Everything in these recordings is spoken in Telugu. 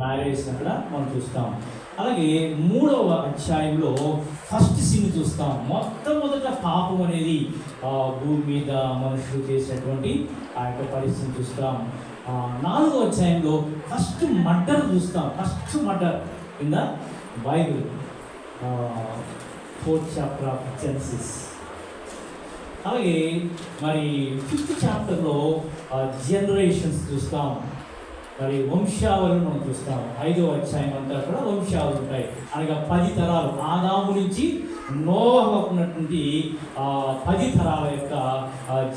మ్యారేజ్ అక్కడ మనం చూస్తాం. అలాగే 3వ అధ్యాయంలో ఫస్ట్ సీన్ చూస్తాం. మొట్టమొదట పాపం అనేది భూమి మీద మనుషులు చేసినటువంటి ఆ యొక్క పరిస్థితిని చూస్తాం. 4వ అధ్యాయంలో ఫస్ట్ మర్డర్ చూస్తాం. First murder in the Bible, 4th chapter of Genesis. అలాగే మరి 5th చాప్టర్లో జనరేషన్స్ చూస్తాం. మరి వంశావళిని మనం చూస్తాం. 5వ అధ్యాయం అంతా కూడా వంశావళి ఉంటాయి. అనగా 10 తరాలు, ఆదాము నుంచి నోవహు ఉన్నటువంటి 10 తరాల యొక్క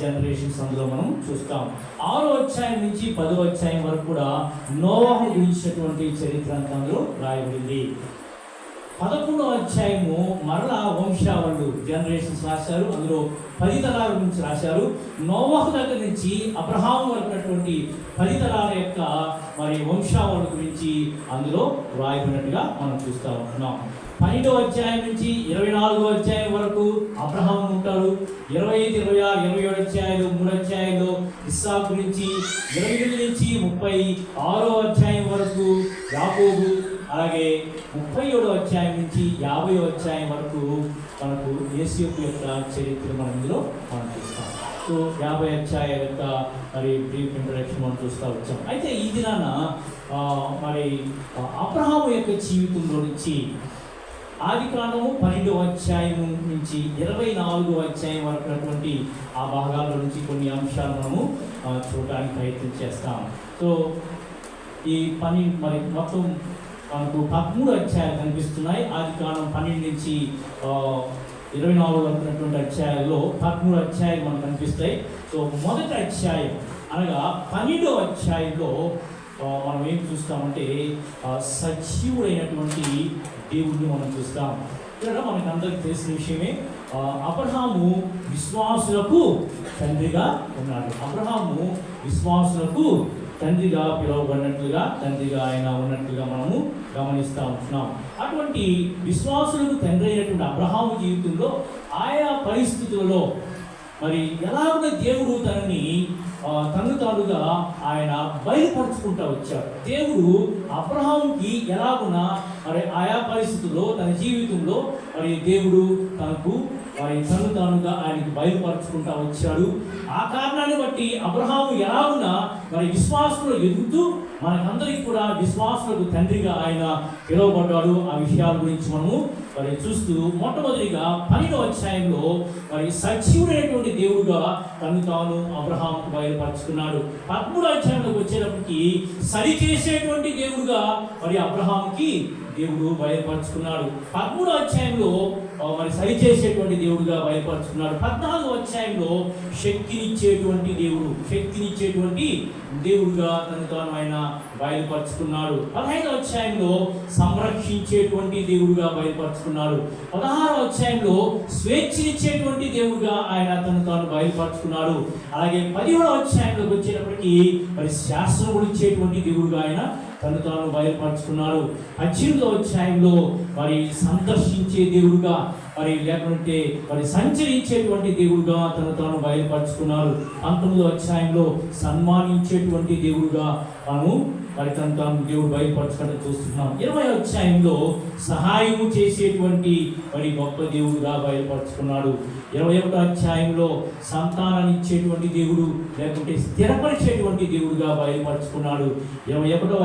జనరేషన్స్ అందులో మనం చూస్తాం. 6వ అధ్యాయం నుంచి 10వ అధ్యాయం వరకు కూడా నోవహు గురించినటువంటి చరిత్ర అంతా అందులో రాయబడింది. 11వ అధ్యాయము మరలా వంశావళులు, జనరేషన్స్ రాశారు. అందులో 10 తరాల గురించి రాశారు. నోవహు దగ్గర నుంచి అబ్రహాము వరకున్నటువంటి 10 తరాల యొక్క మరి వంశావళి గురించి అందులో రాయబడినట్టుగా మనం చూస్తూ ఉంటున్నాం. 12వ అధ్యాయం నుంచి 24వ అధ్యాయం వరకు అబ్రహాము ఉంటాడు. 25, 26, 27 అధ్యాయాలు, 3 అధ్యాయాల్లో ఇస్సాకు గురించి, 28 నుంచి 36వ అధ్యాయం వరకు యాకోబు, అలాగే 37వ అధ్యాయం నుంచి 50వ అధ్యాయం వరకు మనకు యేసు యొక్క చరిత్ర మనం ఇందులో మనం చూస్తాం. సో 50 అధ్యాయాల యొక్క మరి బ్రీఫ్ ఇంట్రడక్షన్ మనం చూస్తూ వచ్చాం. అయితే ఈ దినాన మరి అబ్రహాము యొక్క జీవితంలో నుంచి ఆదికాండము 12వ అధ్యాయం నుంచి 24వ అధ్యాయం వరకు ఉన్నటువంటి ఆ భాగాల్లో నుంచి కొన్ని అంశాలు మనము చూడడానికి ప్రయత్నం చేస్తాం. సో ఈ పని మరి మొత్తం మనకు 13 అధ్యాయాలు కనిపిస్తున్నాయి. ఆదికాండం 12 నుంచి 24 వరకు ఉన్నటువంటి అధ్యాయాల్లో 13 అధ్యాయాలు మనకు కనిపిస్తాయి. సో మొదటి అధ్యాయం అనగా 12వ అధ్యాయంలో మనం ఏం చూస్తామంటే సజీవుడైనటువంటి దేవుడిని మనం చూస్తాం. ఇక్కడ మనకు అందరికి తెలిసిన విషయమే, అబ్రహాము విశ్వాసులకు తండ్రిగా ఉన్నాడు. అబ్రహాము విశ్వాసులకు తండ్రిగా పిలువబడినట్లుగా, తండ్రిగా ఆయన ఉన్నట్లుగా మనము గమనిస్తూ ఉంటున్నాం. అటువంటి విశ్వాసులకు తండ్రి అయినటువంటి అబ్రహాము జీవితంలో ఆయా పరిస్థితులలో మరి ఎలాగ దేవుడు తనని తను తానుగా ఆయన బయలుపరుచుకుంటూ వచ్చాడు. దేవుడు అబ్రహాముకి ఎలాగున మరి ఆయా పరిస్థితుల్లో తన జీవితంలో మరి దేవుడు తనకు మరి తను తానుగా ఆయనకి బయలుపరుచుకుంటూ వచ్చాడు. ఆ కారణాన్ని బట్టి అబ్రహాము ఎలాగున మరి విశ్వాసంలో ఎదుగుతూ మనకందరికి కూడా విశ్వాసులకు తండ్రిగా ఆయన పిలువబడ్డాడు. ఆ విషయాల గురించి మనము మరి చూస్తూ మొట్టమొదటిగా 12వ అధ్యాయంలో మరి సజీవుడైనటువంటి దేవుడుగా తను తాను అబ్రహాముకు బయలుపరుచుకున్నాడు. 13వ అధ్యాయంలోకి వచ్చేటప్పటికి సరిచేసేటువంటి దేవుడుగా మరి అబ్రహాముకి దేవుడు బయలుపరుచుకున్నాడు. 13వ అధ్యాయంలో మరి సరిచేసేటువంటి దేవుడుగా బయలుపరుచుకున్నాడు. 14వ అధ్యాయంలో శక్తినిచ్చేటువంటి దేవుడుగా తను తాను ఆయన బయలుపరుచుకున్నాడు. 15వ అధ్యాయంలో సంరక్షించేటువంటి దేవుడుగా బయలుపరుచుకున్నాడు. 16వ అధ్యాయంలో స్వేచ్ఛనిచ్చేటువంటి దేవుడుగా ఆయన తను తాను బయలుపరుచుకున్నాడు. అలాగే 17వ అధ్యాయంలోకి వచ్చేటప్పటికి మరి శాస్త్రములు ఇచ్చేటువంటి దేవుడుగా ఆయన తను తాను బయలుపరుచుకున్నాడు. 18వ అధ్యాయంలో మరి సందర్శించే దేవుడుగా మరి లేకుంటే మరి సంచరించేటువంటి దేవుడుగా తను తాను బయలుపరుచుకున్నాడు. 19వ అధ్యాయంలో సన్మానించేటువంటి దేవుడుగా మరి తను తాను దేవుడు బయలుపరచుకోవడం చూస్తున్నాం. 20వ అధ్యాయంలో సహాయము చేసేటువంటి మరి గొప్ప దేవుడుగా బయలుపరుచుకున్నాడు. 21వ అధ్యాయంలో సంతానాన్ని ఇచ్చేటువంటి దేవుడు లేకుంటే స్థిరపరిచేటువంటి దేవుడుగా బయలుపరుచుకున్నాడు. 22వ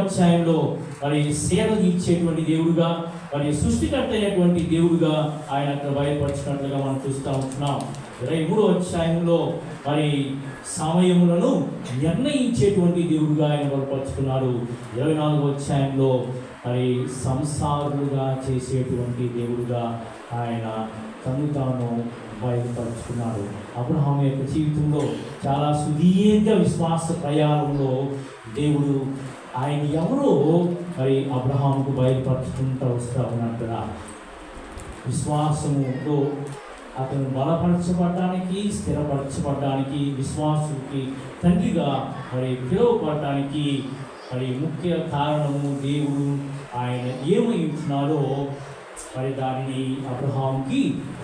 అధ్యాయంలో మరి సేవ ఇచ్చేటువంటి దేవుడుగా మరి సృష్టికర్త అయినటువంటి దేవుడుగా ఆయన అక్కడ బయలుపరుచుకున్నట్లుగా మనం చూస్తూ ఉంటున్నాం. 23వ అధ్యాయంలో మరి సమయములను నిర్ణయించేటువంటి దేవుడుగా ఆయన బయలుపరుచుకున్నాడు. 24వ అధ్యాయంలో మరి సంసారులుగా చేసేటువంటి దేవుడుగా ఆయన తను తాను బయలుపరుచుకున్నాడు. అబ్రహాము యొక్క జీవితంలో చాలా సుదీర్ఘ విశ్వాస ప్రయాణంలో దేవుడు ఆయన ఎవరో మరి అబ్రహాముకు బయలుపరుచుకుంటూ వస్తూ ఉన్నట్టుగా విశ్వాసముతో అతను బలపరచబడడానికి, స్థిరపరచబడడానికి, విశ్వాసుకి తండ్రిగా మరి పిలువబడటానికి మరి ముఖ్య కారణము దేవుడు ఆయన ఏమై ఉంటున్నాడో మరి దానిని అబ్రహాముకి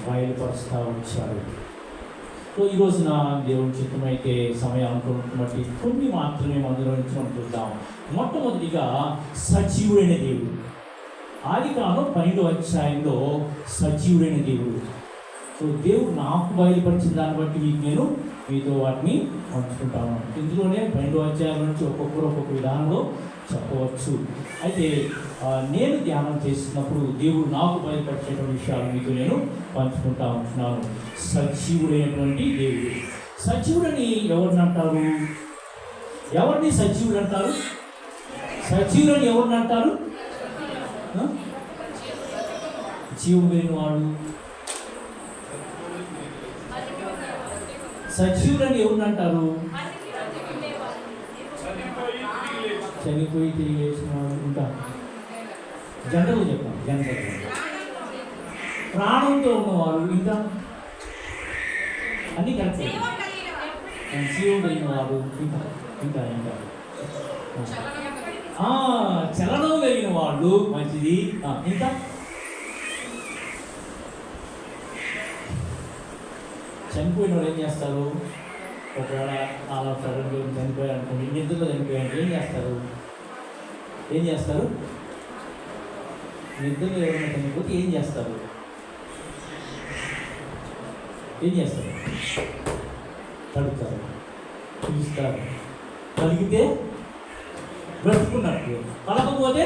బయలుపరుస్తూ వచ్చాడు. సో ఈ రోజున దేవుని చిత్తమైతే సమయాన్ని బట్టి కొన్ని మాత్రమే అందులో నుంచి మనం చూద్దాం. మొట్టమొదటిగా సజీవుడైన దేవుడు. ఆదికాండం 12వ అధ్యాయంలో సజీవుడైన దేవుడు. సో దేవుడు నాకు బయలుపరిచిన దాన్ని బట్టి నేను మీతో వాటిని పంచుకుంటాను. ఇందులోనే 12వ అధ్యాయం నుంచి ఒక్కొక్కరు ఒక్కొక్క విధానంలో చెప్పవచ్చు. అయితే నేను ధ్యానం చేస్తున్నప్పుడు దేవుడు నాకు బయలుపరిచేటువంటి విషయాలు మీతో నేను పంచుకుంటా ఉంటున్నాను. సజీవుడైనటువంటి దేవుడు. సజీవుడని ఎవరిని అంటారు? ఎవరిని సజీవుడు అంటారు? సజీవుడని ఎవరిని అంటారు? జీవుడు కలిగిన వాడు. సజీవుడని ఎవరిని అంటారు? చనిపోయి తిరిగి లేచిన వాడు. ఇంకా జనరల్ చెప్పాను. జనరల్ ప్రాణంతో ఉన్నవారు. ఇంకా అన్నీ కరెక్ట్. జీవం కలిగిన వాడు. ఇంకా ఇంకా ఇంకా చలనం కలిగిన వాళ్ళు. మంచిది. ఇంకా చనిపోయిన వాళ్ళు ఏం చేస్తారు? ఒకవేళ అలా సడన్గా చనిపోయారు అనుకోండి, నిద్రలో చనిపోయారు, ఏం చేస్తారు? ఏం చేస్తారు? నిద్రలో ఎవరైనా చనిపోతే ఏం చేస్తారు? ఏం చేస్తారు? తడుతారు, పిలుస్తారు. కలిగితే బ్రతుకున్నట్టు, కలగకపోతే.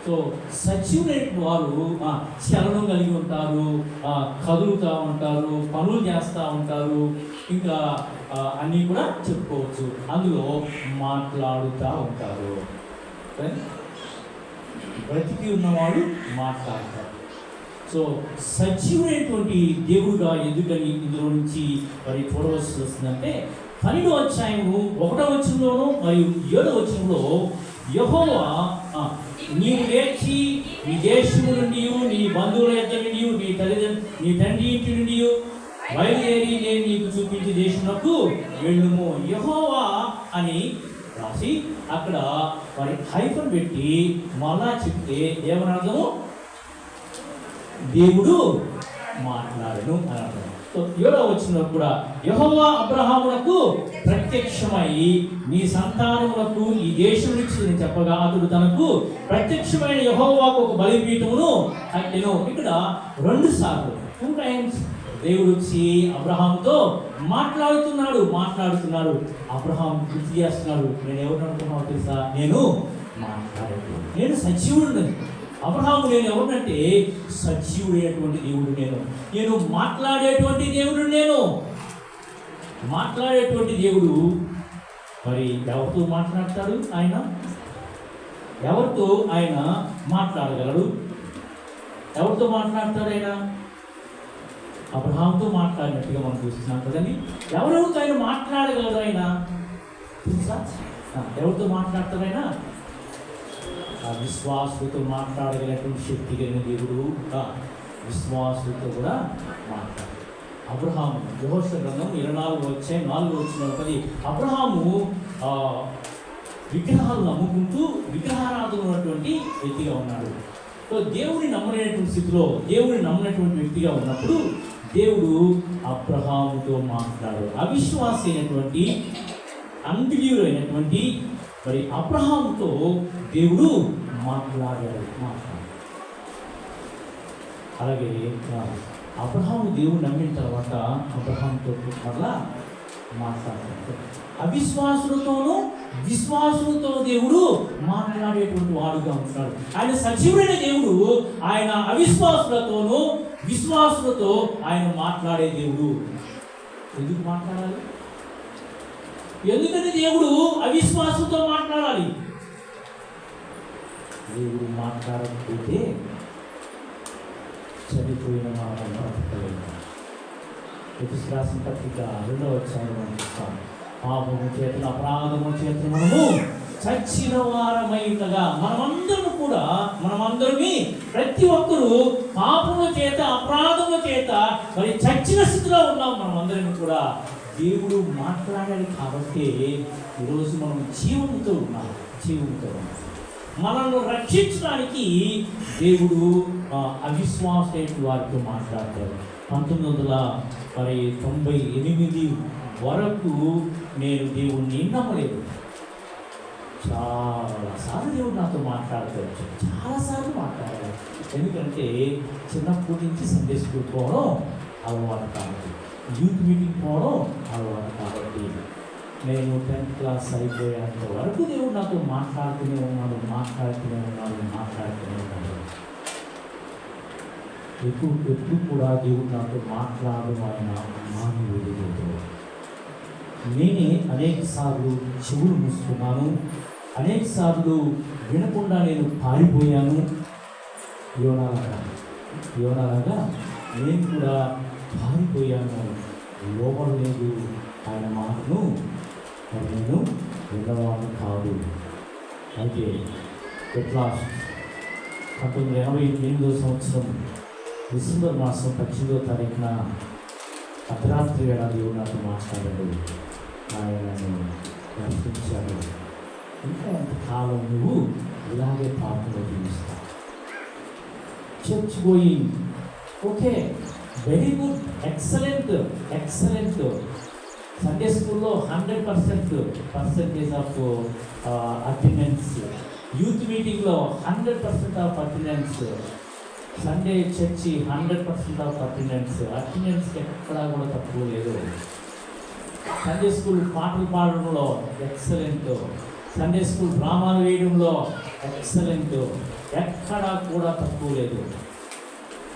సో సజీవులైన వారు చలనం కలిగి ఉంటారు, కదులుతూ ఉంటారు, పనులు చేస్తూ ఉంటారు, ఇంకా అన్నీ కూడా చెప్పుకోవచ్చు. అందులో మాట్లాడుతూ ఉంటారు. బ్రతికి ఉన్నవాడు మాట్లాడతారు. సో సజీవుడైనటువంటి దేవుడుగా ఎందుకని ఇందులో నుంచి మరి చూడవలసి వస్తుందంటే 12వ అధ్యాయము 1వ వచనంలోను మరియు 7వ వచనంలో యెహోవా నీవు లేచి నీ దేశము నుండి, నీ బంధువుల యొక్క నుండి, నీ తండ్రి ఇంటి నుండి బయలుదేరి నేను నీకు చూపించే దేశమునకు వెళ్ళుము. యెహోవా అని రాసి అక్కడ మరి హైఫన్ పెట్టి మళ్ళా చెప్తే ఏమని అర్థము? దేవుడు మాట్లాడను అని అర్థం. సో 7వ వచనంలో కూడా యెహోవా అబ్రహామునకు ప్రత్యక్షమై నీ సంతానమునకు ఈ దేశం నుంచి చెప్పగా అతడు తనకు ప్రత్యక్షమైన యెహోవాకు ఒక బలిపీఠమును కట్టెను. ఇక్కడ 2 సార్లు 2 times దేవుడు వచ్చి అబ్రహాంతో మాట్లాడుతున్నాడు. అబ్రహాం గుర్తు చేస్తున్నాడు, నేను ఎవరు అనుకున్నావు తెలుసా? నేను మాట్లాడేది, నేను సజీవుడు. అబ్రహాము నేను ఎవరినంటే సజీవుడైనటువంటి దేవుడు. నేను మాట్లాడేటువంటి దేవుడు. నేను మాట్లాడేటువంటి దేవుడు. మరి ఎవరితో మాట్లాడతాడు ఆయన? ఎవరితో ఆయన మాట్లాడగలడు? ఎవరితో మాట్లాడతాడు ఆయన? అబ్రహాంతో మాట్లాడినట్టుగా మనం చూస్తున్నాం కదండి. ఎవరెవరితో ఆయన మాట్లాడగలడు? ఆయన తెలుసా? ఎవరితో మాట్లాడతాడు ఆయన? విశ్వాసులతో మాట్లాడగలిగినటువంటి శక్తి కలిగిన దేవుడు. విశ్వాసులతో కూడా మాట్లాడు. అబ్రహాము యెహోషువ గ్రంథం 24వ అధ్యాయం 4వ వచనం 10. అబ్రహాము విగ్రహాలు నమ్ముకుంటూ విగ్రహారాధన ఉన్నటువంటి వ్యక్తిగా ఉన్నాడు. సో దేవుడిని నమ్మలేనటువంటి స్థితిలో, దేవుడిని నమ్మనటువంటి వ్యక్తిగా ఉన్నప్పుడు దేవుడు అబ్రహాముతో మాట్లాడు. అవిశ్వాసి అయినటువంటి, అన్బిలీవర్ అయినటువంటి మరి అబ్రహాముతో దేవుడు మాట్లాడాడు. అలాగే అబ్రహాము దేవుడు నమ్మిన తర్వాత అబ్రహాముతో మళ్ళా మాట్లాడాడు. అవిశ్వాసులతోనూ విశ్వాసులతో దేవుడు మాట్లాడేటువంటి వాడుగా ఉంటున్నాడు. ఆయన సజీవుడైన దేవుడు. ఆయన అవిశ్వాసులతోనూ విశ్వాసులతో ఆయన మాట్లాడే దేవుడు. ఎందుకు మాట్లాడాలి? ఎందుకంటే దేవుడు అవిశ్వాసంతో మాట్లాడాలి. దేవుడు మాట్లాడకపోతే చనిపోయిన మనం బ్రతకలేము. ఎఫెసీయులకు రాసిన పత్రిక 2వ అధ్యాయం మనం చూస్తాం. పాపము చేతుల అపరాధము చేతులు మనము చచ్చిన వారమై ఉండగా, మనమందరమీ ప్రతి ఒక్కరూ పాపము చేత అపరాధము చేత మరి చచ్చిన స్థితిలో ఉన్నాం. మనమందరం కూడా దేవుడు మాట్లాడాలి కాబట్టి ఈరోజు మనం జీవంతో ఉన్నాం. మనల్ని రక్షించడానికి దేవుడు అవిశ్వాస వారితో మాట్లాడతాడు. 1998 వరకు నేను దేవుణ్ణి నమ్మలేదు. చాలాసార్లు దేవుడు నాతో మాట్లాడుకోవచ్చు, చాలాసార్లు మాట్లాడాలి. ఎందుకంటే చిన్నప్పటి నుంచి సండే స్కూల్ పోవడం అలవాటు కాబట్టి, యూత్ మీటింగ్ పోవడం అలవాటు కాబట్టి, నేను 10th క్లాస్ అయిపోయేంత వరకు దేవుడు నాతో మాట్లాడుతూనే ఉన్నాడు. ఎప్పుడు కూడా దేవుడు నాతో మాట్లాడడం ఆయన మానవుడితో. నేనే అనేక సార్లు చెవులు మూసుకున్నాను, అనేక సార్లు వినకుండా నేను పారిపోయాను. యోనాలాగా నేను కూడా పారిపోయాను, లోపడలేదు ఆయన మాటను. నేను విన్నవాడు కాదు. అయితే ఎట్లా 1988 సంవత్సరం డిసెంబర్ మాసం 18వ తారీఖున అర్ధరాత్రి వేళ దేవుడు నాతో మాట్లాడాడు. ఆయనను రక్షించాడు. ఇంకా ఎంతకాలం నువ్వు ఇలాగే పాపంలో జీవిస్తావు? Church going, okay, very good, excellent. Sunday స్కూల్లో 100% ఆఫ్ అటెండెన్స్, యూత్ మీటింగ్లో 100% of attendance, Sunday church 100% of అటెండెన్స్కి ఎక్కడా కూడా తక్కువ లేదు. సండే స్కూల్ పాటలు పాడడంలో ఎక్సలెంట్, సండే స్కూల్ డ్రామాలు వేయడంలో ఎక్సలెంట్, ఎక్కడా కూడా తక్కువ లేదు,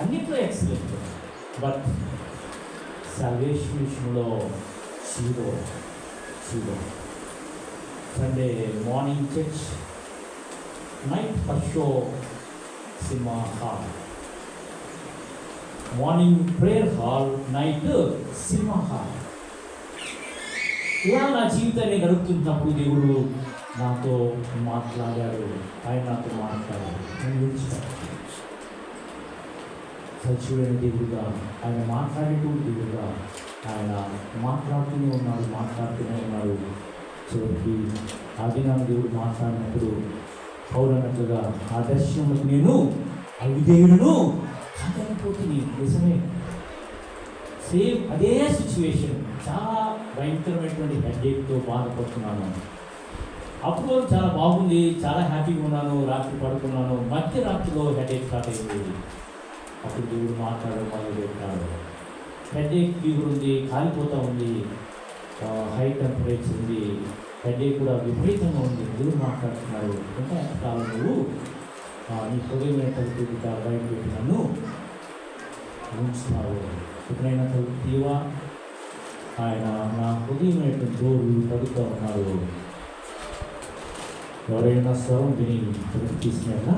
అన్నిట్లో ఎక్సలెంట్. బట్ సాల్వేషన్ విషయంలో zero. Sunday morning church, night first show cinema hall, morning prayer hall, night cinema hall. ఇలా నా జీవితాన్ని గడుపుతున్నప్పుడు దేవుడు నాతో మాట్లాడాడు. నేను విడిచిపెట్టాను. సజీవైన దేవుడుగా ఆయన మాట్లాడేటువంటి దేవుడుగా ఆయన మాట్లాడుతూనే ఉన్నాడు. చివరికి ఆ దినాన్ని దేవుడు మాట్లాడినప్పుడు పౌరన్నట్లుగా ఆ దర్శనంలో నేను అవిధేయుడును కాదనిపోతుంది. నిజమే, సేమ్ అదే సిచ్యువేషన్. చాలా భయంకరమైనటువంటి హెడ్ఏక్తో బాధపడుతున్నాను. అప్పుడు చాలా బాగుంది, చాలా హ్యాపీగా ఉన్నాను. రాత్రి పడుకున్నాను, మధ్యరాత్రిలో హెడేక్ స్టార్ట్ అయింది. అప్పుడు దేవుడు మాట్లాడడం మొదలుపెట్టాడు. హెడేక్ ఫీవర్ ఉంది, కాలిపోతూ ఉంది, హై టెంపరేచర్ ఉంది, హెడేక్ కూడా విపరీతంగా ఉంది. దేవుడు మాట్లాడుతున్నాడు. ఇంకా ఎంతకాలం నువ్వు నీ హృదయమైన తలుపు బయట పెట్టి నన్ను ఉంచుతావు? ఎప్పుడైనా తలుపు తీవా? ఆయన నా హృదయమైనటువంటి డోరు తడుతూ ఉన్నాడు. ఎవరైనా స్వరం విని తలుపు తీసుకున్నా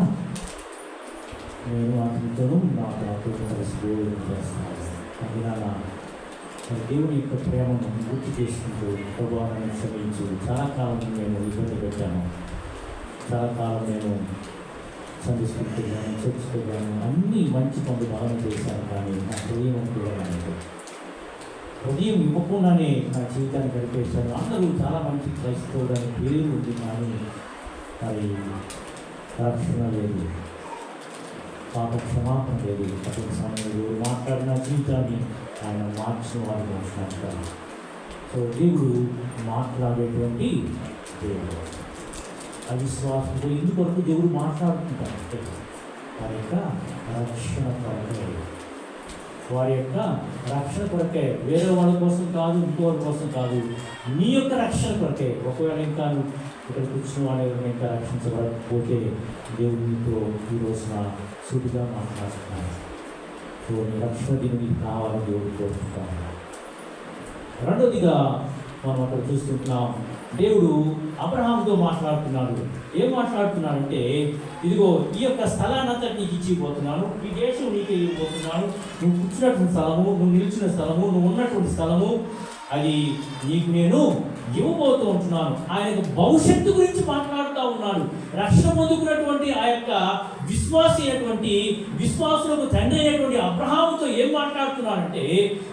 నేను అతనితోనూ నాతో కలిసి దేవుడిని చేస్తాను. అందువల్ల దేవుని యొక్క ప్రేమను గుర్తు చేసుకుంటూ ప్రభావాన్ని క్షమించు. చాలా కాలం నేను ఇబ్బంది పెట్టాను, చాలా కాలం నేను సందేశించుకున్నాను, చర్చిపోయాను, అన్నీ మంచి పనులు బాగా చేశాను. కానీ నా హృదయం అనుకోవడానికి హృదయం ఇవ్వకుండానే నా జీవితాన్ని గడిపేశాను. అందరూ చాలా మంచి క్రైస్తవుడని పేరు ఉంది, కానీ మరి రక్షణ లేదు, పాప క్షమాపణ లేదు. అటువంటి సమయంలో మాట్లాడిన జీవితాన్ని ఆయన మార్చిన వారు మాట్లాడతారు. సో దేవుడు మాట్లాడేటువంటి దేవుడు. అవిశ్వాసంతో ఇందుకొరకు దేవుడు మాట్లాడుతుంటారు. వారి యొక్క రక్షణ కొరకే, వేరే వాళ్ళ కోసం కాదు, ఇంకోటి కోసం కాదు, నీ యొక్క రక్షణ కొరకే. ఒకవేళ ఇంకా ఇక్కడ కూర్చున్న వాళ్ళు ఎవరైనా ఇంకా రక్షించబడకపోతే దేవుడు నీతో ఈ రోజున సూటిగా మాట్లాడుతున్నాడు. సో నీ రక్షణ దీనికి కావాలని దేవుడు కోరుకుంటాను. రెండోదిగా మనం అక్కడ చూస్తుంటున్నాం, దేవుడు అబ్రహాముతో మాట్లాడుతున్నాడు. ఏం మాట్లాడుతున్నాడంటే, ఇదిగో ఈ యొక్క స్థలాన్నంతా నీకు ఇచ్చిపోతున్నాను, ఈ దేశం నీకు ఇవ్వబోతున్నాను, నువ్వు కూర్చున్నటువంటి స్థలము, నువ్వు నిలిచిన స్థలము, నువ్వు ఉన్నటువంటి స్థలము, అది నీకు నేను ఇవ్వబోతూ ఉంటున్నాను. ఆయన భవిష్యత్తు గురించి మాట్లాడుతూ ఉన్నాడు. రక్షణ పొందుకున్నటువంటి ఆ యొక్క విశ్వాసులకు తండ్రి అయినటువంటి అబ్రహాముతో ఏం మాట్లాడుతున్నాడంటే,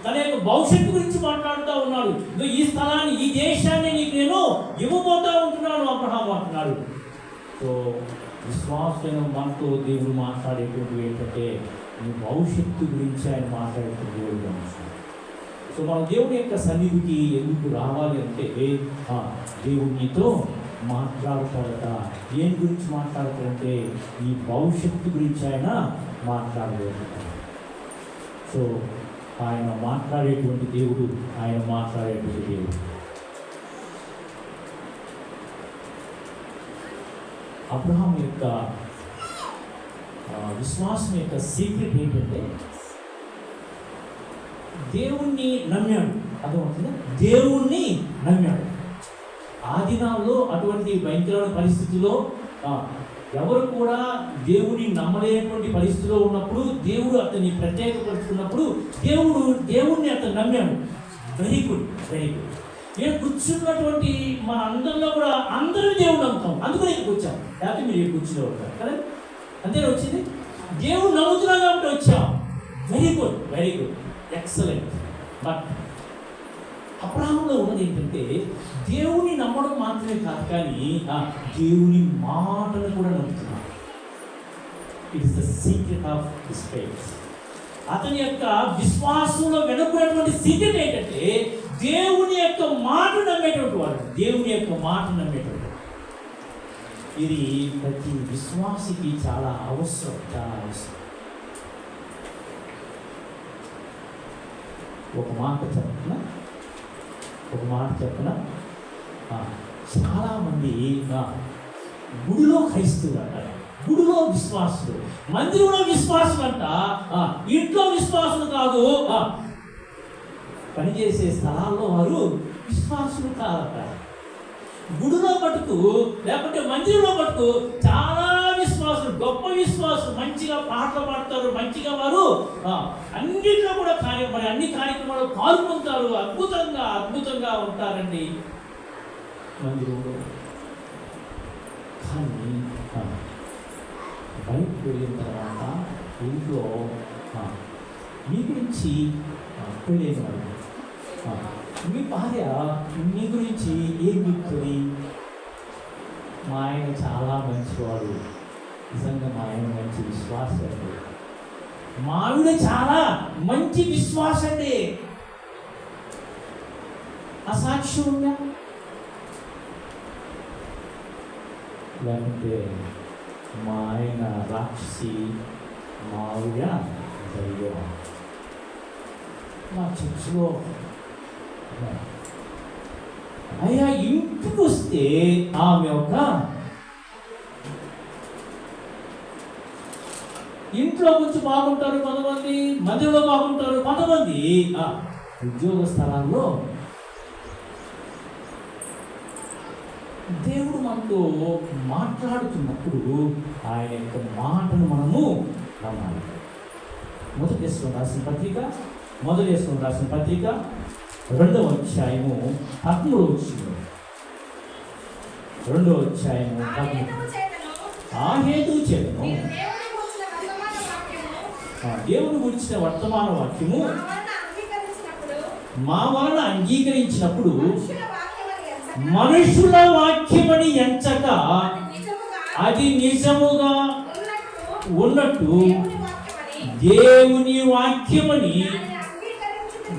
తన యొక్క భవిష్యత్తు గురించి మాట్లాడుతూ ఉన్నాడు. ఈ స్థలాన్ని, ఈ దేశాన్ని నీకు నేను ఇవ్వబోతూ ఉంటున్నాను అబ్రహాము అంటున్నాడు. సో విశ్వాసమైన మనతో దేవుడు మాట్లాడేటువంటి ఏంటంటే, నీ భవిష్యత్తు గురించి ఆయన మాట్లాడుతున్న దేవుడు అంటున్నాడు. సో మన దేవుని యొక్క సన్నిధికి ఎందుకు రావాలి అంటే దేవుడు నీతో మాట్లాడతాడట. దేని గురించి మాట్లాడతాడంటే ఈ భవిష్యత్తు గురించి ఆయన మాట్లాడలేదు. సో ఆయన మాట్లాడేటువంటి దేవుడు, ఆయన మాట్లాడేటువంటి దేవుడు. అబ్రహాం యొక్క విశ్వాసం యొక్క సీక్రెట్ ఏంటంటే దేవుణ్ణి నమ్మాడు. అర్థమవుతుందా? దేవుణ్ణి నమ్మాడు. ఆ దినాల్లో అటువంటి భయంకరమైన పరిస్థితుల్లో ఎవరు కూడా దేవుని నమ్మలేనటువంటి పరిస్థితిలో ఉన్నప్పుడు దేవుడు అతన్ని ప్రత్యేకపరుచుకున్నప్పుడు దేవుణ్ణి అతను నమ్మాడు. Very good, very good. నేను కూర్చున్నటువంటి మన అందరిలో కూడా అందరూ దేవుడు నమ్ముతాం, అందుకని ఇక్కడికి వచ్చాం. లేకపోతే మీరు ఇక్కడ కూర్చునే ఉంటారు కదా, అంతేనా వచ్చింది. దేవుడు నమ్ముతున్నాం కాబట్టి వచ్చాం. Very good, very good, excellent. But అబ్రహాంలో ఉన్నది ఏంటంటే దేవుని నమ్మడం మాత్రమే కాదు, కానీ దేవుని మాటను కూడా నమ్ముతున్నాడు. It is the secret of his faith. అతని యొక్క విశ్వాసంలో వెనుకున్నటువంటి సీక్రెట్ ఏంటంటే దేవుని యొక్క మాట నమ్మేటువంటి వాడు, దేవుని యొక్క మాట నమ్మేటువంటి. ఇది ప్రతి విశ్వాసికి చాలా అవసరం, చాలా అవసరం. ఒక మాట చెప్పనా, చాలామంది గుడిలో క్రైస్తవులు అంటారు, గుడిలో విశ్వాసులు, మందిరంలో విశ్వాసులు అంట, ఇంట్లో విశ్వాసులు కాదు, పనిచేసే స్థలాల్లో వారు విశ్వాసులు కాదట. గుడిలో మటుకు లేకపోతే మందిరంలో మటుకు చాలా విశ్వాసులు, గొప్ప విశ్వాసులు, మంచిగా పాటలు పాడతారు, మంచిగా వారు అన్నింటిలో కూడా మరి అన్ని కార్యక్రమాలు పాల్గొంటారు, అద్భుతంగా ఉంటారండి మందిరంలో. కానీ బయటకు వెళ్ళిన తర్వాత ఇంట్లో మీ గురించి పెళ్ళైన వాళ్ళు, మీ భార్య మీ గురించి ఏం చెప్తుంది? మా ఆయన చాలా మంచివాడు, నిజంగా మా ఆయన మంచి విశ్వాసం అండి, మా ఆవిడ చాలా మంచి విశ్వాసం అండి. అసాక్ష్యం ఉందా? లేకపోతే మా ఆయన రాక్షసి, మా ఆవిడ దైవం. మా చర్చిలో అయ్యా ఇంటికి వస్తే ఆమె ఒక ఇంట్లో కొంచెం బాగుంటారు కొంతమంది, మందిలో బాగుంటారు కొంతమంది, ఉద్యోగ స్థలాల్లో దేవుడు మనతో మాట్లాడుతున్నప్పుడు ఆయన యొక్క మాటను మనము నమ్మాలి. మొదటి యేసును రాసిన పత్రిక 2వ అధ్యాయము 13వ వచనం. 2వ అధ్యాయము 13. ఆ హేతువు చేతను దేవుని గురించిన వర్తమాన వాక్యము మా వలన అంగీకరించినప్పుడు మనుషుల వాక్యమని ఎంచక అది నిజముగా ఉన్నట్టు దేవుని వాక్యమని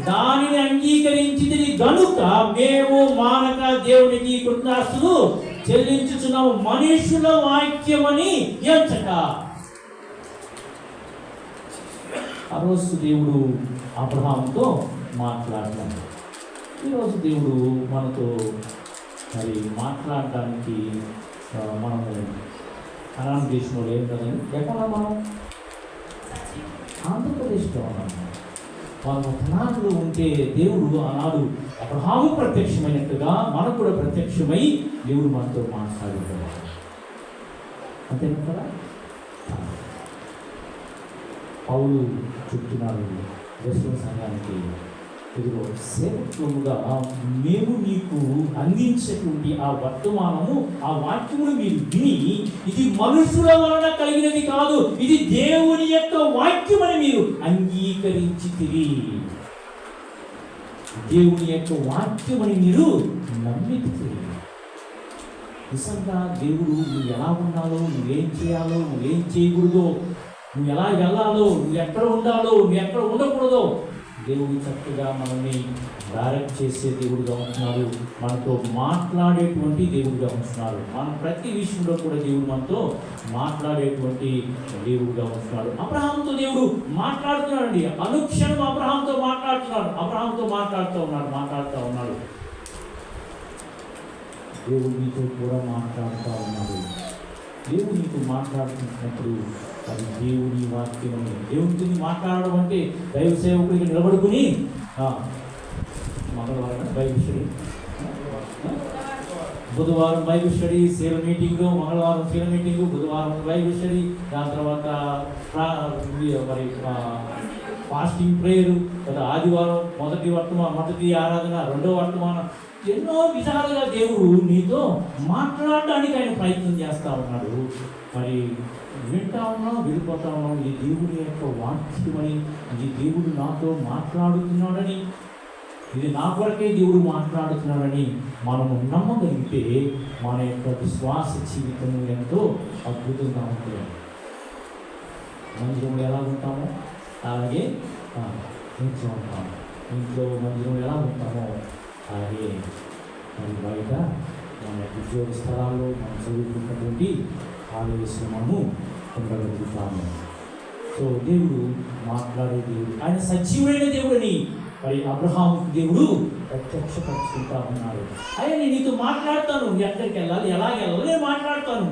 దానిని అంగీకరించింది గనుక మేము మానక దేవునికి కృతజ్ఞతలు చెల్లించుచున్నాము. మనుషుల వాక్యమని ఎంచక. ఆ రోజు దేవుడు అబ్రహాముతో మాట్లాడాడు. ఈరోజు దేవుడు మనతో మరి మాట్లాడడానికి మనము కనాన్ దేశంలో ఏం కదండి, ఎక్కడ మనం ఆంధ్రప్రదేశ్లో ఉన్నాము. మనం కనాన్లో ఉంటే దేవుడు ఆనాడు అబ్రహాము ప్రత్యక్షమైనట్టుగా మనకు కూడా ప్రత్యక్షమై దేవుడు మనతో మాట్లాడుతాడు. అంతేనా కదా? పౌలు చెప్తున్నాడు క్రైస్తవ సంఘానికి, ఇదిగో సేవకులుగా మేము నీకు అందించేటువంటి ఆ వర్తమానము, ఆ వాక్యమును మీరు విని ఇది మనుషుల వలన కలిగినది కాదు, ఇది దేవుని యొక్క వాక్యమని మీరు అంగీకరించితిరి. దేవుని యొక్క వాక్యమని మీరు నమ్మితిరి. నిజంగా దేవుడు నువ్వు ఎలా ఉన్నాలో, నువ్వేం చేయాలో, నువ్వేం చేయకూడదో నువ్వు ఎలా వెళ్ళాలో, నువ్వు ఎక్కడ ఉండాలో, నువ్వు ఎక్కడ ఉండకూడదో దేవుడు చక్కగా మనల్ని డైరెక్ట్ చేసే దేవుడుగా ఉంటున్నాడు. మనతో మాట్లాడేటువంటి దేవుడుగా ఉంటున్నాడు. మన ప్రతి విషయంలో కూడా దేవుడు మనతో మాట్లాడేటువంటి దేవుడుగా ఉంటున్నాడు. అబ్రహాంతో దేవుడు మాట్లాడుతున్నాడండి. అనుక్షణం అబ్రహాంతో మాట్లాడుతున్నాడు. అబ్రహాంతో మాట్లాడుతూ ఉన్నాడు. దేవుడు నీతో కూడా మాట్లాడుతూ ఉన్నాడు. దేవుడు నీతో మాట్లాడుతున్నప్పుడు అది దేవుని వాక్యమే. దేవుడితో మాట్లాడడం అంటే దైవ సేవకుడికి నిలబడుకుని మంగళవారం బైబిల్ స్టడీ, బుధవారం బైబిల్ స్టడీ, సేవ మీటింగ్, మంగళవారం సేవ మీటింగ్, బుధవారం బైబిల్ స్టడీ, దాని తర్వాత మరి ఫాస్టింగ్ ప్రేయరు, ఆదివారం మొదటి ఆరాధన, రెండో వర్తమానం. ఎన్నో విధాలుగా దేవుడు నీతో మాట్లాడడానికి ఆయన ప్రయత్నం చేస్తూ ఉన్నాడు. మరి వింటా ఉన్నాం, వెళ్ళిపోతా ఉన్నాం. ఇది దేవుని యొక్క వాక్యమని, ఇది దేవుడు నాతో మాట్లాడుతున్నాడని, ఇది నా కొరకే దేవుడు మాట్లాడుతున్నాడని మనము నమ్మగలిగితే మన యొక్క విశ్వాస జీవితం ఎంతో అద్భుతంగా ఉంటుంది. మందిరంలో ఎలా ఉంటామో అలాగే ఇంట్లో ఉంటాము. ఇంట్లో మందిరంలో ఎలా ఉంటామో అలాగే మరి బయట మన ఉద్యోగ స్థలాల్లో మనం చదువుకున్నటువంటి ఆలోచన మనము ఉండగలుగుతాము. సో దేవుడు మాట్లాడే దేవుడు, ఆయన సజీవుడైన దేవుడని మరి అబ్రహాము దేవుడు ప్రత్యక్షపరుచుకుంటా ఉన్నాడు. ఆయన నీతో మాట్లాడతాను, ఎక్కడికి వెళ్ళాలి, ఎలా వెళ్ళాలి నేను మాట్లాడతాను.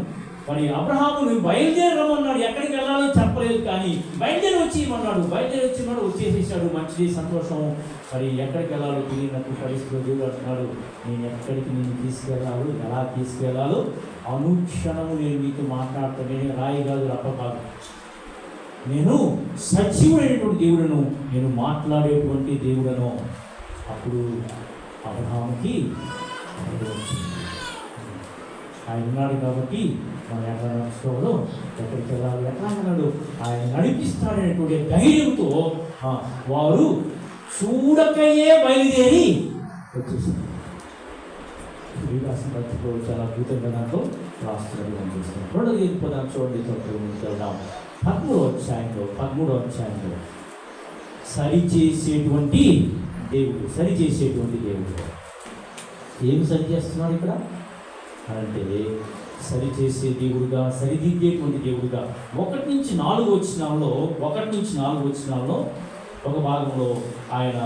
మరి అబ్రహాముని బయలుదేరి రమ్మన్నాడు. ఎక్కడికి వెళ్ళాలో చెప్పలేదు, కానీ బయలుదేరి వచ్చేయమన్నాడు. బయలుదేరి వచ్చినాడు, వచ్చేసేసాడు. మంచిది, సంతోషం. మరి ఎక్కడికి వెళ్ళాలో తెలియనప్పుడు పరిస్థితులు దేవుడు అంటున్నాడు, నేను ఎక్కడికి నేను తీసుకెళ్ళాలో, ఎలా తీసుకెళ్ళాలో అనుక్షణము నేను నీతో మాట్లాడతాను. నేను రాయి కాదు, రప్ప కాదు, నేను సజీవుడైనటువంటి దేవుడను, నేను మాట్లాడేటువంటి దేవుడను. అప్పుడు అబ్రహాముకి ఆయన ఉన్నాడు కాబట్టి మన ఎక్కడో ఎక్కడికి వెళ్ళాలి, ఎట్లా అన్నాడు, ఆయన నడిపిస్తాడనేటువంటి ధైర్యంతో వారు చూడకయే బయలుదేరి వచ్చేసారు. రాసిన పత్రికలో చాలా అద్భుతంగా నాతో రాస్తున్నట్టు చేస్తున్నాం. రెండో పదాలు చూడండి, వెళ్దాం. 13వ అధ్యాయంలో సరిచేసేటువంటి దేవుడు. ఏం సరి చేస్తున్నాడు ఇక్కడ అంటే, సరిచేసే దేవుడుగా, సరిదిద్దేటువంటి దేవుడుగా. 1 నుంచి 4 వచనాల్లో ఒక భాగంలో ఆయన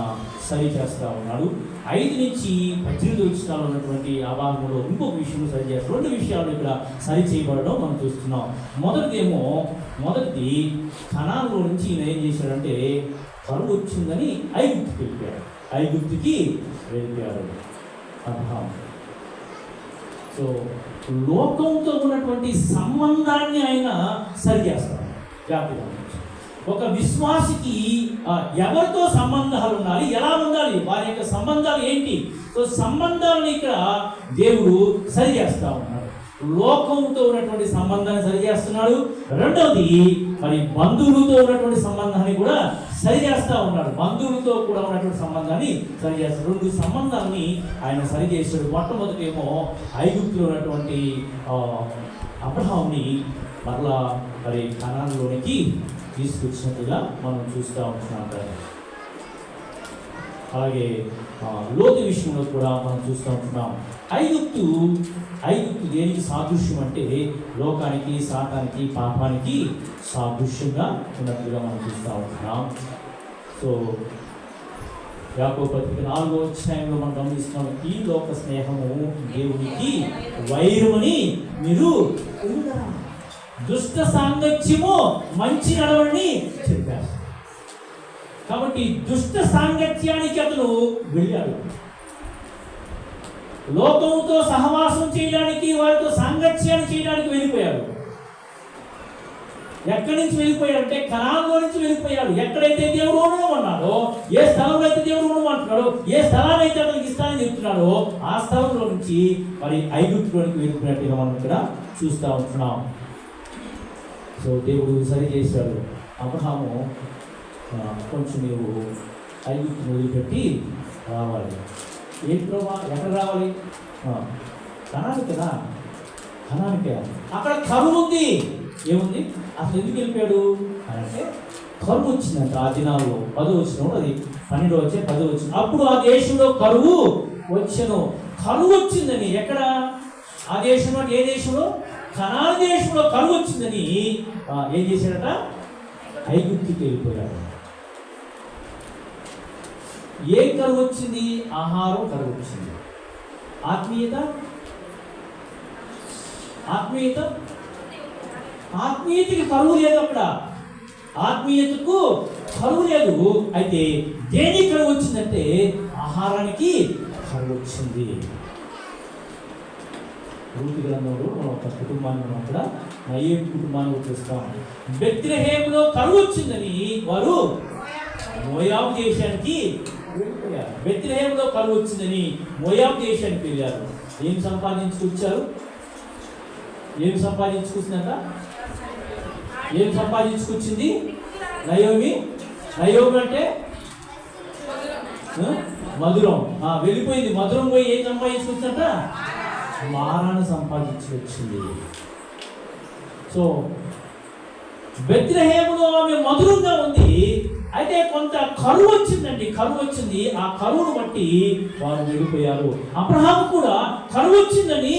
సరి చేస్తూ ఉన్నాడు. 5 నుంచి 18 వచనాలు ఉన్నటువంటి ఆ భాగంలో ఇంకొక విషయం సరి చేస్తాడు. 2 విషయాలు ఇక్కడ సరి చేయబడడం మనం చూస్తున్నాం. మొదటిది కనానులో నుంచి ఈయన ఏం చేశాడంటే, కరువు వచ్చిందని ఐగుప్తుకి వెళ్ళిపోయాడు అబ్రహాము. సో లోకంతో ఉన్నటువంటి సంబంధాన్ని ఆయన సరి చేస్తాడు. జాగ్రత్తగా ఒక విశ్వాసికి ఎవరితో సంబంధాలు ఉండాలి, ఎలా ఉండాలి, వారి యొక్క సంబంధాలు ఏంటి. సో సంబంధాలను ఇక్కడ దేవుడు సరి చేస్తా ఉన్నాడు. లోకంతో ఉన్నటువంటి సంబంధాన్ని సరి చేస్తున్నాడు. రెండవది మరి బంధువులతో ఉన్నటువంటి సంబంధాన్ని కూడా సరి చేస్తూ ఉన్నాడు. బంధువులతో కూడా ఉన్నటువంటి సంబంధాన్ని సరి చేస్తాడు. 2 సంబంధాన్ని ఆయన సరి చేశాడు. మొట్టమొదటి ఏమో ఐగుప్తులో ఉన్నటువంటి అబ్రహాముని మరలా మరి కనానులోనికి తీసుకొచ్చినట్టుగా మనం చూస్తూ ఉంటున్నాం కదా. అలాగే లోతు విషయంలో కూడా మనం చూస్తూ ఉంటున్నాం. ఐగుప్తు దేనికి సాదృశ్యం అంటే, లోకానికి, సాతానికి, పాపానికి సాదృశ్యంగా ఉన్నట్టుగా మనం చూస్తూ ఉంటున్నాం. సో యాకోబు పత్రిక 4వ అధ్యాయంలో మనం గమనిస్తున్నాం, ఈ లోక స్నేహము దేవునికి వైరమని మీరు దుష్ట సాంగత్యము మంచి నడవని చెప్పారు. కాబట్టి దుష్ట సాంగత్యానికి అతను వెళ్ళాడు. లోకంతో సహవాసం చేయడానికి, వారితో సాంగత్యాన్ని చేయడానికి వెళ్ళిపోయాడు. ఎక్కడి నుంచి వెళ్ళిపోయాడంటే కనానులో నుంచి వెళ్ళిపోయాడు. ఎక్కడైతే దేవుడు ఉండమన్నాడో, ఏ స్థలంలో అయితే దేవుడు ఉండమంటున్నాడో, ఏ స్థలాన్ని అయితే అతనికి ఇస్తానని చెప్తున్నాడో, ఆ స్థలంలో నుంచి మరి ఐగుప్తులోనికి వెళ్ళిపోయినట్టుగా మనం ఇక్కడ చూస్తూ ఉంటున్నాం. సో దేవుడు సరి చేశాడు. అబ్రహాము కొంచెం నీవు ఐగుప్తుని వదిలిపెట్టి రావాలి. ఏంటి ప్రభా, ఎక్కడ రావాలి? కనానికి కదా, కనానికే. అక్కడ కరువు ఉంది, ఏముంది? అసలు ఎందుకు వెళ్ళిపోయాడు అంటే కరువు వచ్చిందంట ఆ దినాల్లో. 10 వచ్చిన అది 12 వచ్చే 10 వచ్చింది. అప్పుడు ఆ దేశంలో కరువు వచ్చెను. కరువు వచ్చిందని ఎక్కడ? ఆ దేశంలో, ఏ దేశంలో? కనాను దేశంలో కరువు వచ్చిందని ఏం చేశాడట? ఐగుప్తుకి వెళ్ళిపోయాడు. ఏ కరువు వచ్చింది? ఆహారం కరువు వచ్చింది. ఆత్మీయత ఆత్మీయతకి కరువు లేదు అక్కడ. ఆత్మీయతకు కరువు లేదు. అయితే దేనికి కరువు వచ్చిందంటే ఆహారానికి కరువు వచ్చింది. రూతు గ్రంథంలో మనం ఒక కుటుంబాన్ని మనం అక్కడ నయీం కుటుంబాన్ని చూస్తాం. బెత్లెహేములో కరువు వచ్చిందని వారు మోయాబు దేశానికి వెళ్ళిపోయారు. బెత్లెహేములో కరువు వచ్చిందని మోయాబు దేశానికి వెళ్ళారు. ఏం సంపాదించుకొచ్చారు? ఏం సంపాదించుకొచ్చిందంట? ఏం సంపాదించుకొచ్చింది? నయోమి అంటే మధురం. వెళ్ళిపోయింది. మధురం పోయి ఏం సంపాదించుకొచ్చిందంట? మారాన్ని సంపాదించుకొచ్చింది. సో బెత్లెహేములో ఆమె మధురంగా ఉంది. అయితే కొంత కరువు వచ్చిందండి. కరువు వచ్చింది. ఆ కరువును బట్టి వారు వెళ్ళిపోయారు. అబ్రహాము కూడా కరువు వచ్చిందని,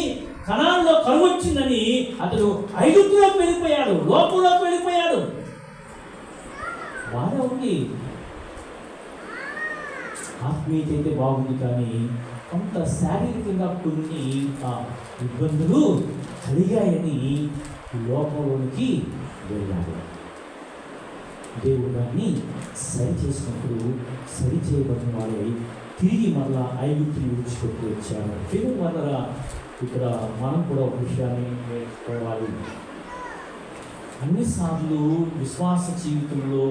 కనానులో కరువు వచ్చిందని అతడు ఐగుప్తులోకి వెళ్ళిపోయాడు, లోకంలోకి వెళ్ళిపోయాడు. బాగా ఉంది. ఆత్మీయత అయితే బాగుంది, కానీ కొంత శారీరకంగా కొన్ని ఇబ్బందులు కలిగాయని లోకంలోనికి వెళ్ళాడు. దేవుడు దాన్ని సరి చేసినప్పుడు సరి చేయబడిన వారై తిరిగి మరలా ఐగుప్తుని విడిచిపెట్టి వచ్చారు. దేవుడు వల్ల ఇక్కడ మనం కూడా ఒక విషయాన్ని నేర్చుకోవాలి. అన్నిసార్లు విశ్వాస జీవితంలో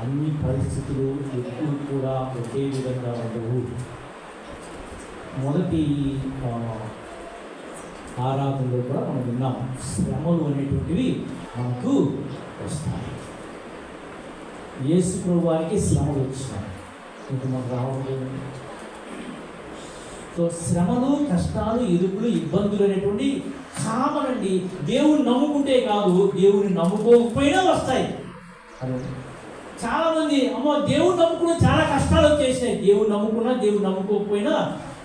అన్ని పరిస్థితులు ఎప్పుడు కూడా ఒకే విధంగా ఉండవు. మొదటి ఆరాధనలో కూడా మనం విన్నాం, శ్రమలు అనేటువంటివి మనకు వస్తాయి. యేసు ప్రభు వారికి శ్రమలు వచ్చినాయి, ఇంకా మనకు రావట్లేదు. సో శ్రమలు, కష్టాలు, ఎదుగులు, ఇబ్బందులు అనేటువంటి కామన్ అండి. దేవుని నమ్ముకుంటే కాదు, దేవుని నమ్ముకోకపోయినా వస్తాయి. చాలామంది అమ్మో దేవుని నమ్ముకున్న చాలా కష్టాలు వచ్చేసినాయి. దేవుని నమ్ముకున్నా, దేవుని నమ్ముకోకపోయినా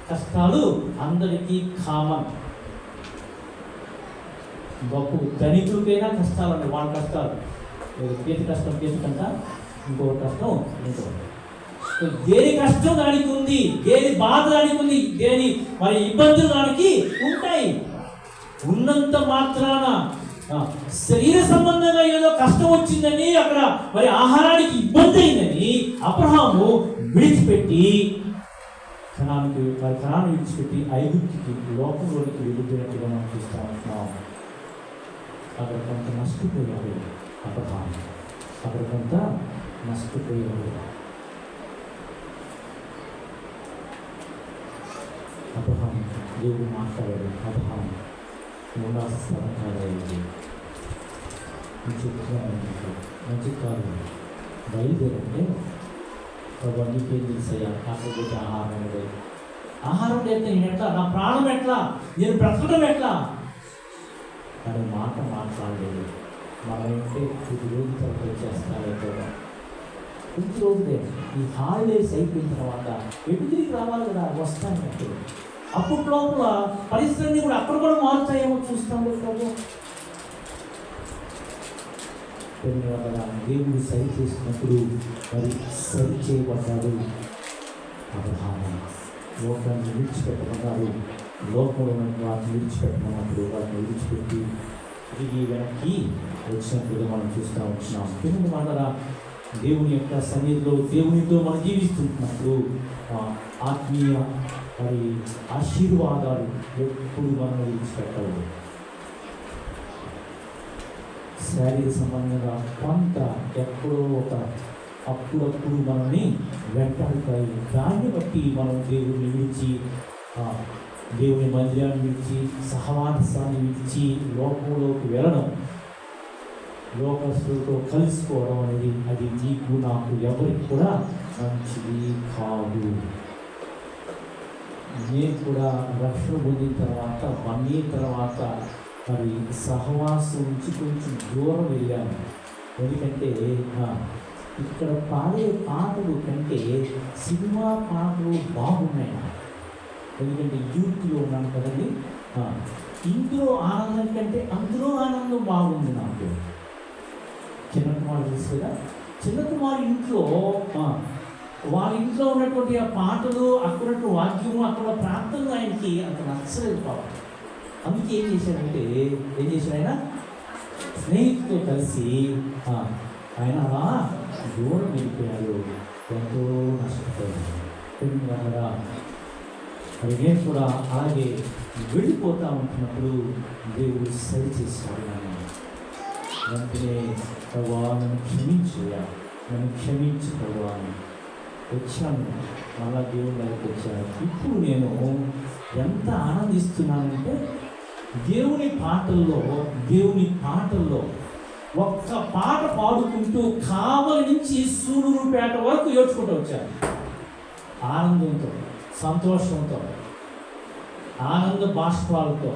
కష్టాలు అందరికీ కామన్. గొప్ప ధనికులకైనా కష్టాలు ఉన్నాయి, వాళ్ళ కష్టాలు. చేతి కష్టం చేతికంట, ఇంకో కష్టం ఇంకో. దేని కష్టం దానికి ఉంది, దేని బాధ దానికి ఉంది, దేని మరి ఇబ్బందులు దానికి ఉంటాయి. ఉన్నంత మాత్రాన శరీర సంబంధంగా ఏదో కష్టం వచ్చిందని, అక్కడ మరి ఆహారానికి ఇబ్బంది అయిందని అబ్రహాము విడిచిపెట్టి కనాను విడిచిపెట్టి ఐగుప్తుకి, లోకంలోకి వెళ్ళిపోయినట్టుగా మనం చూస్తూ ఉంటున్నాం. అక్కడ కొంత నష్టపోయాడు అబ్రహాము, అక్కడ కొంత నష్టపోయాడు. అబ్రహాము దేవుడు మాట్లాడాడు, అబ్రహాము నివాస స్థలం కాలేదు, మంచి కాదు, బయలుదేరంటే ప్రభు నీకేం తెలుసయ్యా, కాకపోతే ఆహారం లేదు. ఆహారం లేదు, నేను ఎట్లా, నా ప్రాణం ఎట్లా, నేను బ్రతకడం ఎట్లా అనే మాట మాట్లాడలేదు. మనమైతే కొద్ది రోజుల తర్వాత వచ్చేస్తారైతే కొద్ది రోజులే, ఈ హాలిడేస్ అయిపోయిన తర్వాత ఎటు తిరిగి రావాలి కదా, వస్తాను. అప్పుడు లోపల పరిస్థితులన్నీ కూడా అక్కడ కూడా మారుతాయేమో చూస్తాం. దేవుడు సరి చేసినప్పుడు మరి సరి చేయబడ్డాడు అబ్రహాము. లోకాన్ని విడిచిపెట్టమన్నారు, లోకంలో వాటిని విడిచిపెట్టమన్నప్పుడు వాటిని విడిచిపెట్టి తిరిగి వెనక్కి వచ్చినప్పుడు మనం చూస్తూ ఉంటున్నాం. పిల్లలు మన దేవుని యొక్క సన్నిధిలో దేవునితో మనం జీవిస్తున్నప్పుడు ఆత్మీయ మరి ఆశీర్వాదాలు ఎప్పుడు మనం విడిచిపెట్టాలి. శారీర సంబంధంగా కొంత ఎక్కడో ఒక అప్పుడప్పుడు మనల్ని వెంటాడుతాయి. దాన్ని బట్టి మనం దేవుడిని విడిచి, దేవుని మందిరాన్ని విడిచి, సహవాసాన్ని విడిచి లోకంలోకి వెళ్ళడం, లోకస్తులతో కలిసిపోవడం అనేది అది నీకు నాకు ఎవరికి కూడా మంచిది కాదు. నేను కూడా రక్షణ పొందిన తర్వాత 1 year తర్వాత మరి సహవాసం నుంచి కొంచెం దూరం వెళ్ళాము. ఎందుకంటే ఇక్కడ పాడే పాటలు కంటే సినిమా పాటలు బాగున్నాయి. ఎందుకంటే యూత్లో ఉన్నాను కదండి. ఇందులో ఆనందం కంటే అందులో ఆనందం బాగుంది నాకు. చిన్న కుమారుడు తెలుసు కదా, చిన్న కుమారు ఇంట్లో వాళ్ళ ఇంట్లో ఉన్నటువంటి ఆ పాటలు, అక్కడ వాక్యము, అక్కడ ప్రాంతంలో ఆయనకి అంత నచ్చలేదు పాపం. అందుకే ఏం చేశాడు ఆయన స్నేహితులతో కలిసి ఆయన అలా దూరం వెళ్ళిపోయాడు. ఎంతో నష్టపోయాడు. మరి నేను కూడా అలాగే వెళ్ళిపోతూ ఉంటున్నప్పుడు దేవుడు సరి చేశాడు. వెంటనే ప్రభా నన్ను క్షమించు ప్రభా అని వచ్చాను. మళ్ళా దేవుడి దగ్గరికి వచ్చాను. ఇప్పుడు నేను ఎంత ఆనందిస్తున్నానంటే దేవుని పాటల్లో ఒక్క పాట పాడుకుంటూ కావలి నుంచి సూలూరుపేట వరకు ఏడ్చుకుంటూ వచ్చాను. ఆనందంతో, సంతోషంతో, ఆనంద బాష్పాలతో,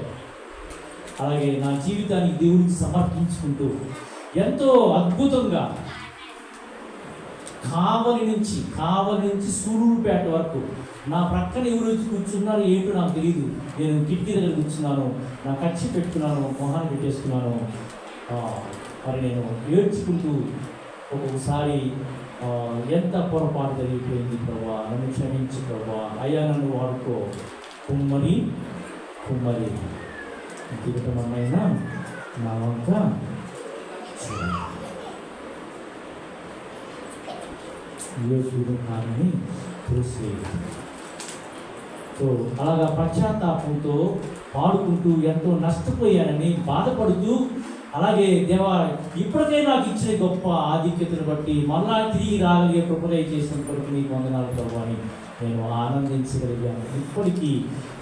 అలాగే నా జీవితాన్ని దేవుడికి సమర్పించుకుంటూ ఎంతో అద్భుతంగా కావలి నుంచి సూలూరుపేట వరకు నా ప్రక్కన ఎవరు వచ్చి కూర్చున్నారో ఏంటో నాకు తెలియదు. నేను కిటికీ దగ్గర కూర్చున్నాను, నా కచ్చి పెట్టుకున్నాను, మొహాన్ని పెట్టేసుకున్నాను. మరి నేను ఏడ్చుకుంటూ ఒక్కొక్కసారి ఎంత పొరపాటు జరిగిపోయింది ప్రభా, నన్ను క్షమించు ప్రభా, అయ్యా నన్ను వాడుకో, కుమ్మరి జీవితమైనా నా వంక కానీ తెలిసి. సో అలాగా పశ్చాత్తాపంతో పాడుకుంటూ ఎంతో నష్టపోయానని బాధపడుతూ, అలాగే దేవా ఇప్పటికైనా నాకు ఇచ్చిన గొప్ప ఆధిక్యతను బట్టి మళ్ళా తిరిగి రాగలిగే కృపదయ చేసిన కొరకు నీకు వందనాలు ప్రభు అని నేను ఆనందించగలిగాను. ఇప్పటికీ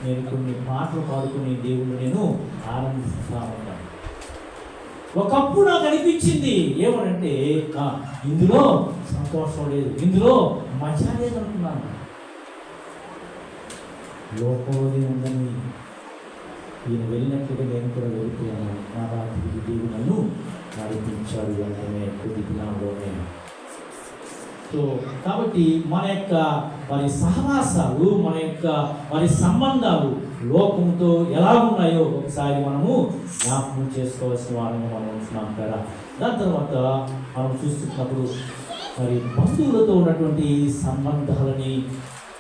నేను కొన్ని పాటలు పాడుకుని దేవుడు నేను ఆనందిస్తూ ఉన్నాను. ఒకప్పుడు నాకు అనిపించింది ఏమనంటే ఇందులో సంతోషం లేదు, ఇందులో మజా లేదనుకున్నాను. లోకంలోనే ఉందని ఈయన వెళ్ళినట్లుగా నేను కూడా వెళ్ళిపోయాను. నా రాత్రికి దేవుడు నన్ను నడిపించాడు వెంటనే కొద్ది దినాల్లోనే. సో కాబట్టి మన యొక్క మరి సహవాసాలు, మన యొక్క మరి సంబంధాలు లోకంతో ఎలా ఉన్నాయో ఒకసారి మనము జ్ఞాపకం చేసుకోవాల్సిన వారిని మనం ఉంటున్నాం కదా. దాని తర్వాత మనం చూస్తున్నప్పుడు మరి బంధువులతో ఉన్నటువంటి సంబంధాలని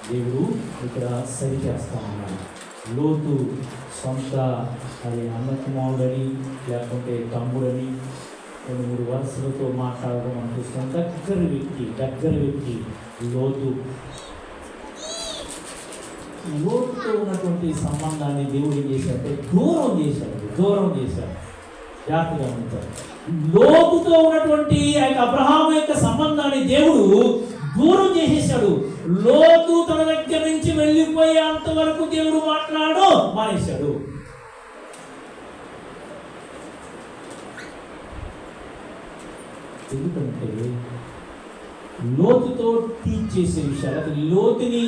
దేవుడు ఇక్కడ సరిచేస్తా ఉన్నాడు. లోతు సొంత అది అన్నకుమారుడని లేకుంటే తమ్ముడని 2-3 వరుసలతో మాట్లాడడం మనం చూస్తాం. దగ్గర వ్యక్తి లోతుతో ఉన్నటువంటి సంబంధాన్ని దేవుడు ఏం చేశాడంటే దూరం చేశాడు. జాగ్రత్తగా ఉంటాడు. లోతుతో ఉన్నటువంటి అబ్రహాము యొక్క సంబంధాన్ని దేవుడు దూరం చేసేసాడు. లోతు తన దగ్గర నుంచి వెళ్ళిపోయేంత వరకు దేవుడు మానేశాడు. ఎందుకంటే లోతుతో టీచ్ చేసే విషయాలు, లేకపోతే లోతుని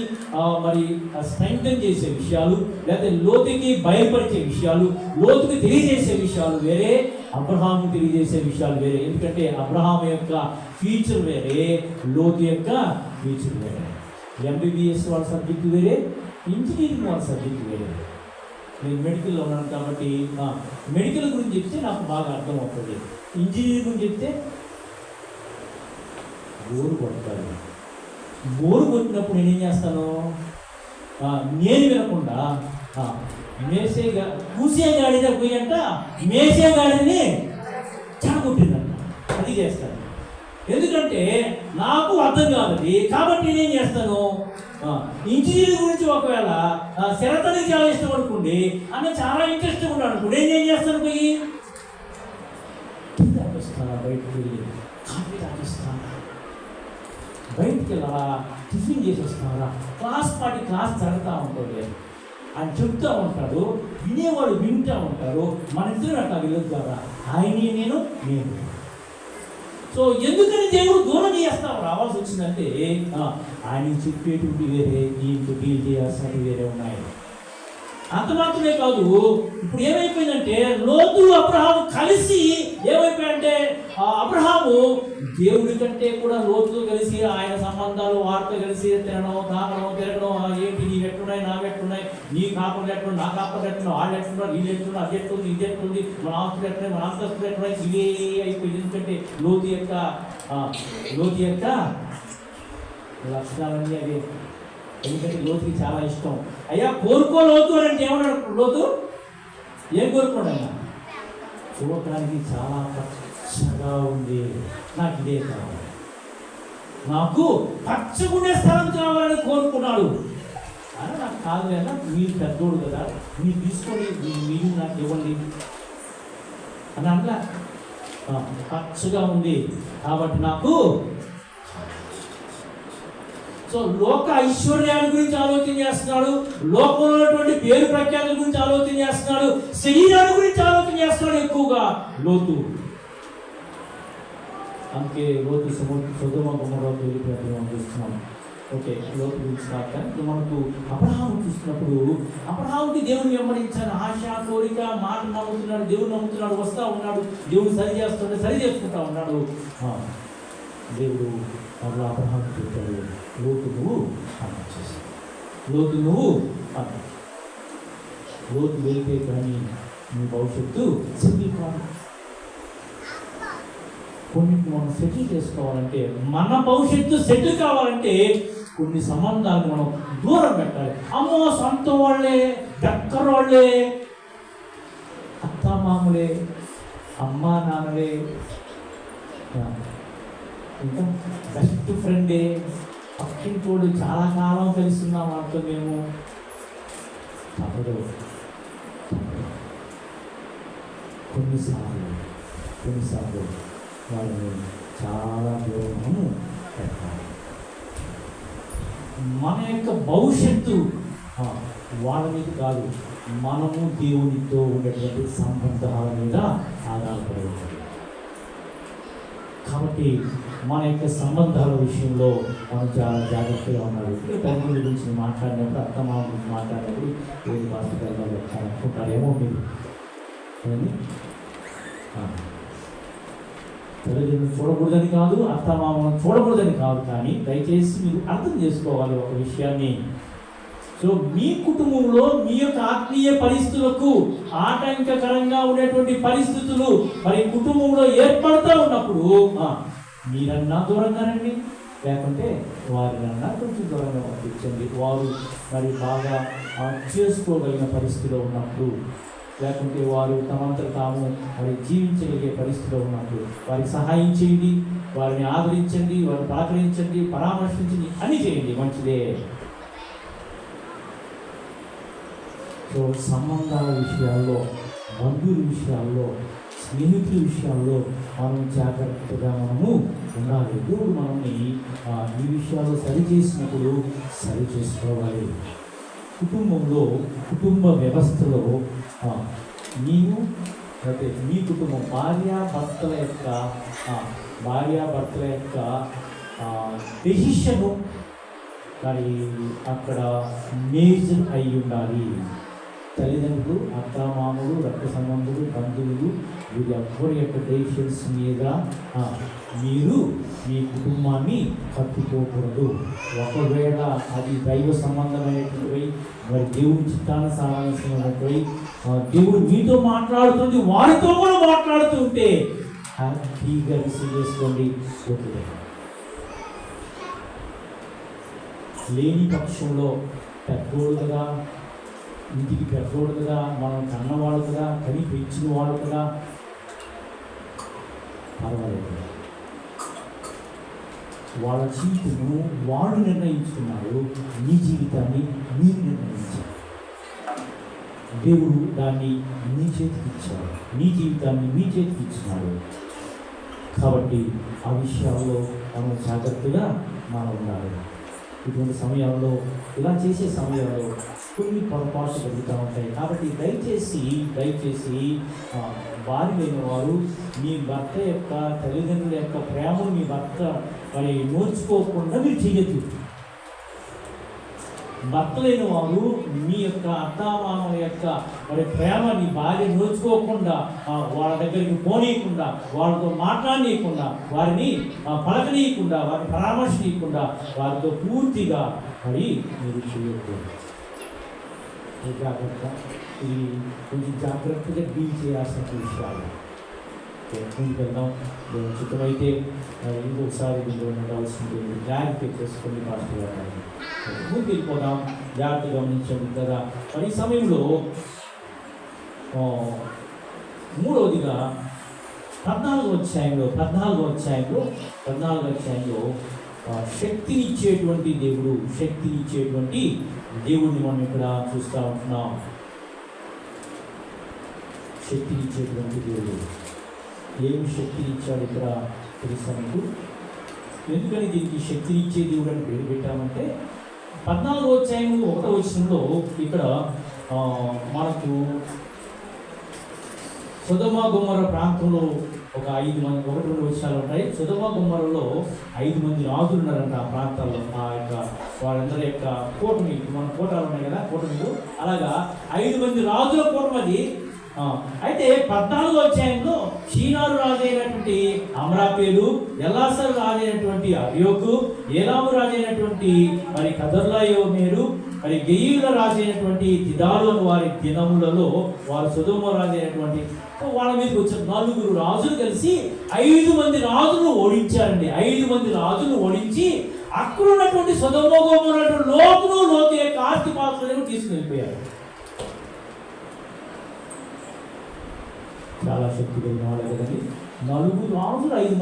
మరి స్ట్రెంగ్థెన్ చేసే విషయాలు, లేకపోతే లోతుకి బయలుపరిచే విషయాలు, లోతుకి తెలియజేసే విషయాలు వేరే, అబ్రహాము తెలియజేసే విషయాలు వేరే. ఎందుకంటే అబ్రహాము యొక్క ఫ్యూచర్ వేరే, లోతు యొక్క ఫ్యూచర్ వేరే. ఎంబీబీఎస్ వాళ్ళ సబ్జెక్టు వేరే, ఇంజనీరింగ్ వాళ్ళ సబ్జెక్టు వేరే. నేను మెడికల్లో ఉన్నాను కాబట్టి మెడికల్ గురించి చెప్తే నాకు బాగా అర్థమవుతుంది. ఇంజనీరింగ్ గురించి చెప్తే బోరు కొట్టినప్పుడు నేనేం చేస్తాను, నేను వినకుండా కూసే గాడిద పోయంట మేసే గాడిని చెడగొట్టిందంట. అది చేస్తాను. ఎందుకంటే నాకు అర్థం కాదు కాబట్టి నేనేం చేస్తాను, ఇంజనీరింగ్ గురించి ఒకవేళ శరతనికి చాలా ఇష్టం అనుకోండి, అన్న చాలా ఇంట్రెస్ట్గా ఉన్నాడు అనుకోండి, నేనేం చేస్తాను, పోయి తాగిస్తాను, బయటకు వెళ్ళి కాఫీ తాగిస్తాను, బయటికి వెళ్ళాలా, టిఫిన్ చేసి వస్తారా, క్లాస్ జరుగుతూ ఉంటుంది, ఆయన చెప్తూ ఉంటాడు, వినేవాడు వింటూ ఉంటారు. మన ఇద్దరు అట్లా వెళ్ళొద్దారా, ఆయన నేను. సో ఎందుకని దేవుడు దూరం రావాల్సి వచ్చిందంటే ఆయన చెప్పేటువంటి వేరే, దీంతో డీల్ చేయాల్సినవి వేరే ఉన్నాయి. అంత మాత్రమే కాదు, ఇప్పుడు ఏమైపోయిందంటే లోతు కలిసి ఏమైపోయాయంటే అబ్రహాము దేవుడి కంటే కూడా లోతుతో కలిసి ఆయన సంబంధాలు వారితో కలిసి తినడం తాగడం తిరగడం, ఏంటి నీ ఎట్లున్నాయి నా ఎట్లున్నాయి, నీ కాకుండా ఎట్లున్నాయి నా కాకుండా ఎట్లున్నాయి, వాళ్ళు ఎట్లున్నారు వీళ్ళు ఎట్లున్నారు, అది ఎట్లుంది ఇది ఎట్లుంది, మన ఆస్తులు ఎట్లున్నాయి మన అంతస్తులు ఎట్లున్నాయి, ఇవే అయిపోయింది. ఎందుకంటే లోతు యొక్క లక్షణాలన్నీ అవి. ఎందుకంటే లోతుకి చాలా ఇష్టం. అయ్యా కోరుకో లోతు అని అంటే ఏమన్నాడు లోతు? ఏం కోరుకోండి అయ్యా? చూడటానికి చాలా పచ్చగా ఉంది, నాకు ఇదే కావాలి, నాకు పచ్చగుండే స్థలం కావాలని కోరుకున్నాడు. అని నాకు కాదు కదా, మీరు పెద్దోడు కదా, మీరు తీసుకొని మీరు నాకు ఇవ్వండి అని అట్లా పచ్చగా ఉంది కాబట్టి నాకు. సో లోక ఐశ్వర్యాల గురించి ఆలోచన చేస్తున్నాడు, లోకంలో ఉన్నటువంటి పేరు ప్రఖ్యాతుల గురించి ఆలోచన చేస్తున్నాడు, శరీరాల గురించి ఆలోచన చేస్తున్నాడు ఎక్కువగా లోతు. అందుకే లోతు సొదొమ గొమొర్రాకు వెళ్ళిపోయినట్టు మనం చూస్తున్నాం. ఓకే, లోతు గురించి కాక మనకు అబ్రహాము చూస్తున్నప్పుడు అబ్రహాముకి దేవుని వెంబడించాను ఆశ కోరిక, మాట నమ్ముతున్నాడు, దేవుడు నమ్ముతున్నాడు, వస్తూ ఉన్నాడు, దేవుడు సరి చేసుకుంటా ఉన్నాడు. దేవుడు అప్పుడు అబ్రహాము చెప్పాడు, లోతు నువ్వు చేశావు, లోతు నువ్వు లోతు వెళ్తే కానీ నీ భవిష్యత్తు సెటిల్ కాదు. కొన్నింటిని మనం సెటిల్ చేసుకోవాలంటే, మన భవిష్యత్తు సెటిల్ కావాలంటే కొన్ని సంబంధాలను మనం దూరం పెట్టాలి. అమ్మో సొంత వాళ్ళే, దగ్గర వాళ్ళే, అత్తమామలే, అమ్మా నాన్నలే, ఇంకా బెస్ట్ ఫ్రెండే, పక్కింటోడు, చాలా కాలం తెలుస్తున్నాం వాళ్ళతో మేము. తప్పదు. కొన్నిసార్లు వాళ్ళని చాలా దూరము పెట్టాలి. మన యొక్క భవిష్యత్తు వాళ్ళ మీద కాదు, మనము దేవునితో ఉండేటువంటి సంబంధాల మీద ఆధారపడి ఉంటుంది. కాబట్టి మన యొక్క సంబంధాల విషయంలో మనం చాలా జాగ్రత్తగా ఉన్నాడు. తండ్రి గురించి మాట్లాడినప్పుడు, అత్తమామ గురించి మాట్లాడినప్పుడు ఏది భాషగా అనుకుంటారేమో మీరు. తల్లిదండ్రులు చూడకూడదని కాదు, అత్తమామను చూడకూడదని కాదు, కానీ దయచేసి మీరు అర్థం చేసుకోవాలి ఒక విషయాన్ని. సో మీ కుటుంబంలో మీ యొక్క ఆత్మీయ పరిస్థితులకు ఆటంకకరంగా ఉండేటువంటి పరిస్థితులు మరి కుటుంబంలో ఏర్పడుతూ ఉన్నప్పుడు మీరన్నా దూరంగానండి, లేకుంటే వారినన్నా కొంచెం దూరంగా పంపించండి. వారు మరి బాగా చేసుకోగలిగిన పరిస్థితిలో ఉన్నప్పుడు, లేకుంటే వారు తమంతట తాము మరి జీవించగలిగే పరిస్థితిలో ఉన్నప్పుడు వారికి సహాయం చేయండి, వారిని ఆదరించండి, వారిని పలకరించండి, పరామర్శించండి, అన్నీ చేయండి, మంచిదే. సో సంబంధాల విషయాల్లో, బంధువుల విషయాల్లో, స్నేహితుల విషయాల్లో మనం జాగ్రత్తగా మనము ఉండాలి. దేవుడు మనల్ని ఈ విషయాల్లో సరి చేసినప్పుడు సరి చేసుకోవాలి. కుటుంబంలో, కుటుంబ వ్యవస్థలో నీవు అయితే మీ కుటుంబం భార్యాభర్తల యొక్క డెసిషను మరి అక్కడ మేజర్ అయి ఉండాలి. తల్లిదండ్రులు, అత్తమామలు, రక్త సంబంధులు, బంధువులు వీరి ఎవ్వరి యొక్క డెసిషన్స్ మీద మీరు మీ కుటుంబాన్ని కట్టుకోకూడదు. ఒకవేళ అది దైవ సంబంధమైనటువంటి మరి దేవుడి చిత్తానుసారమైనటువంటి దేవుడు మీతో మాట్లాడుతుంది, వారితో కూడా మాట్లాడుతుంటే హ్యాపీగా రిసీవ్ చేసుకోండి. లేని పక్షంలో పెద్దోడు కదా, ఇంటికి పెద్దోడు కదా, మనం కన్నవాడు కదా, కని పెంచిన వాడు కదా, పర్వాలేదు. వాళ్ళ జీవితము వాడు నిర్ణయించుకున్నాడు, నీ జీవితాన్ని మీరు నిర్ణయించారు. దేవుడు దాన్ని నీ చేతికి ఇచ్చాడు, నీ జీవితాన్ని మీ చేతికి ఇచ్చినాడు. కాబట్టి ఆ విషయాల్లో మనం జాగ్రత్తగా మనం ఉండాలి. ఇటువంటి సమయాల్లో, ఇలా చేసే సమయాల్లో కొన్ని పొరపాట్లు జరుగుతూ ఉంటాయి. కాబట్టి దయచేసి భార్య లేని వారు మీ భర్త యొక్క తల్లిదండ్రుల యొక్క ప్రేమను మీ భర్త మరి నోచుకోకుండా మీరు చేయొద్దు. భర్త లేని వారు మీ యొక్క అత్తామామల యొక్క మరి ప్రేమని భార్య నోచుకోకుండా వాళ్ళ దగ్గరికి పోనీయకుండా, వాళ్ళతో మాట్లాడనీయకుండా, వారిని పలకనీయకుండా, వారిని పరామర్శనీయకుండా వారితో పూర్తిగా మరి మీరు చేయకూడదు. జాగ్రత్త, ఇది కొంచెం జాగ్రత్తగా డీల్ చేయాల్సిన విషయాలు. ముందుకు వెళ్దాం. చిత్తమైతే ఇంకొకసారి దీంట్లో ఉండాల్సింది క్లారిఫై చేసుకొని పాస్టర్ గారు ముందుకు వెళ్ళిపోదాం. జాగ్రత్తగా గమనించండి కదా. మరి ఈ సమయంలో మూడవదిగా 14వ అధ్యాయంలో శక్తినిచ్చేటువంటి దేవుడిని మనం ఇక్కడ చూస్తూ ఉంటున్నాం. శక్తినిచ్చేటువంటి దేవుడు ఏమి శక్తినిచ్చాడు ఇక్కడ తెలుసా మీకు? ఎందుకని దీనికి శక్తినిచ్చే దేవుడు అని పేరు పెట్టామంటే 14వ అధ్యాయం 1వ వచనంలో ఇక్కడ మనకు సొదొమ గొమొర్రా ప్రాంతంలో ఒక 5 మంది, 1-2 వచనాలు ఉంటాయి. సొదొమ గొమొర్రాలో 5 మంది రాజులు ఉన్నారంట ఆ ప్రాంతాల్లో. ఆ యొక్క వాళ్ళందరి యొక్క కూటమి, మన కోటాలు ఉన్నాయి కదా, కూటమిలు, అలాగా 5 మంది రాజుల కూటమి. అయితే 14వ అధ్యాయంలో షీనారు రాజైనటువంటి అమ్రాపేలు, ఎల్లాసరు రాజైనటువంటి అర్యోకు, ఏలాము రాజైనటువంటి మరి కదర్లాయోమేరు, మరి గెయిల రాజైనటువంటి తిదాలు అని వారి దినములలో వారు సొదొమ రాజైనటువంటి వాళ్ళ మీదకి వచ్చిన 4 రాజులు కలిసి 5 మంది రాజులు ఓడించారండి. 5 మంది రాజులు ఓడించి అక్కడ ఉన్నటువంటి సొదొమ గొమొర్రా లోతు యొక్క ఆస్తి పాత్రలను తీసుకుని వెళ్ళిపోయారు. చాలా శక్తి కలిగిన వాళ్ళు కదండి. 4 రాజులు 5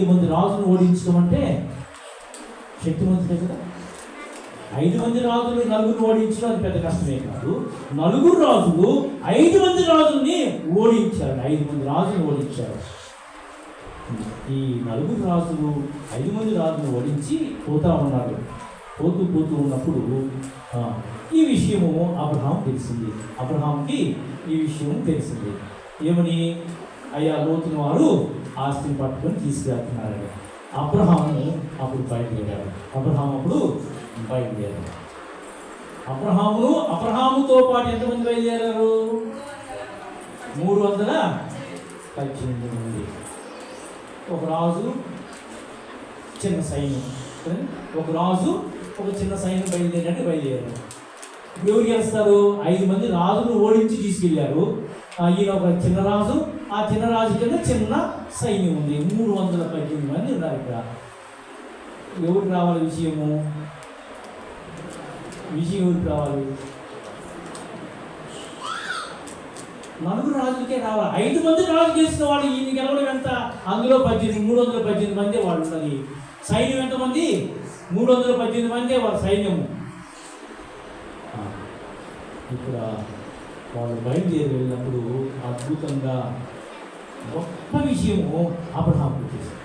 మంది రాజులు ఓడించడం అంటే శక్తివంతుడే కదా. 5 మంది రాజులు 4 ఓడించడం అది పెద్ద కష్టమే కాదు. 4 రాజులు 5 మంది రాజుల్ని ఓడించారు. 5 మంది రాజులు ఓడించారు. ఈ 4 రాజులు 5 మంది రాజులు ఓడించి పోతూ ఉన్నారు. పోతూ ఉన్నప్పుడు ఈ విషయము అబ్రహాంకి ఈ విషయం తెలిసింది. ఏమని? అయ్యా, లోతుని వారు ఆస్తిని పట్టుకొని తీసుకెళ్తున్నారని. అబ్రహాము అప్పుడు బయలుదేరాడు. అబ్రహాముతో పాటు ఎంతమంది బయలుదేరారు? 318 మంది. ఒక రాజు, చిన్న సైన్యం. ఒక రాజు, ఒక చిన్న సైన్యం బయలుదేరారు. ఎవరు గెలుస్తారు? 5 మంది రాజులు ఓడించి తీసుకెళ్ళారు. ఈయన ఒక చిన్న రాజు, ఆ చిన్న రాజు కింద చిన్న సైన్యం ఉంది. 318 మంది ఉన్నారు ఇక్కడ. ఎవరికి రావాలి విషయం ఎవరికి రావాలి? 4 రాజులకే రావాలి. 5 మంది రాజు గెలిచిన వాళ్ళు ఈయన గెలవడం ఎంత? అందులో 318 మంది వాళ్ళు ఉన్నది. సైన్యం ఎంతమంది? 318 మంది వాళ్ళ సైన్యము. ఇక్కడ వాళ్ళు బయలుదేరి వెళ్ళినప్పుడు అద్భుతంగా గొప్ప విషయము అబ్రహాముకు చేశారు.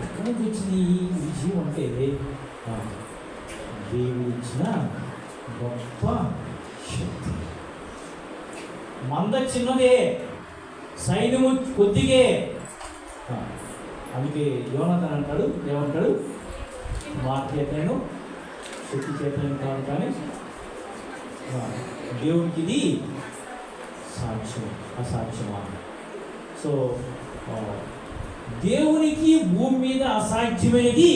ఎక్కడి నుంచి వచ్చింది ఈ విషయం అంటే దేవుడు ఇచ్చిన గొప్ప శక్తి. మంద చిన్నదే, సైన్యము కొద్దిగే. అందుకే యోనాతాను అంటాడు, ఏమంటాడు? మాట చేతను శక్తి చేతను కాదు, కానీ దేవునికి ఇది అసాధ్యమా? సో దేవునికి భూమి మీద అసాధ్యమైనది.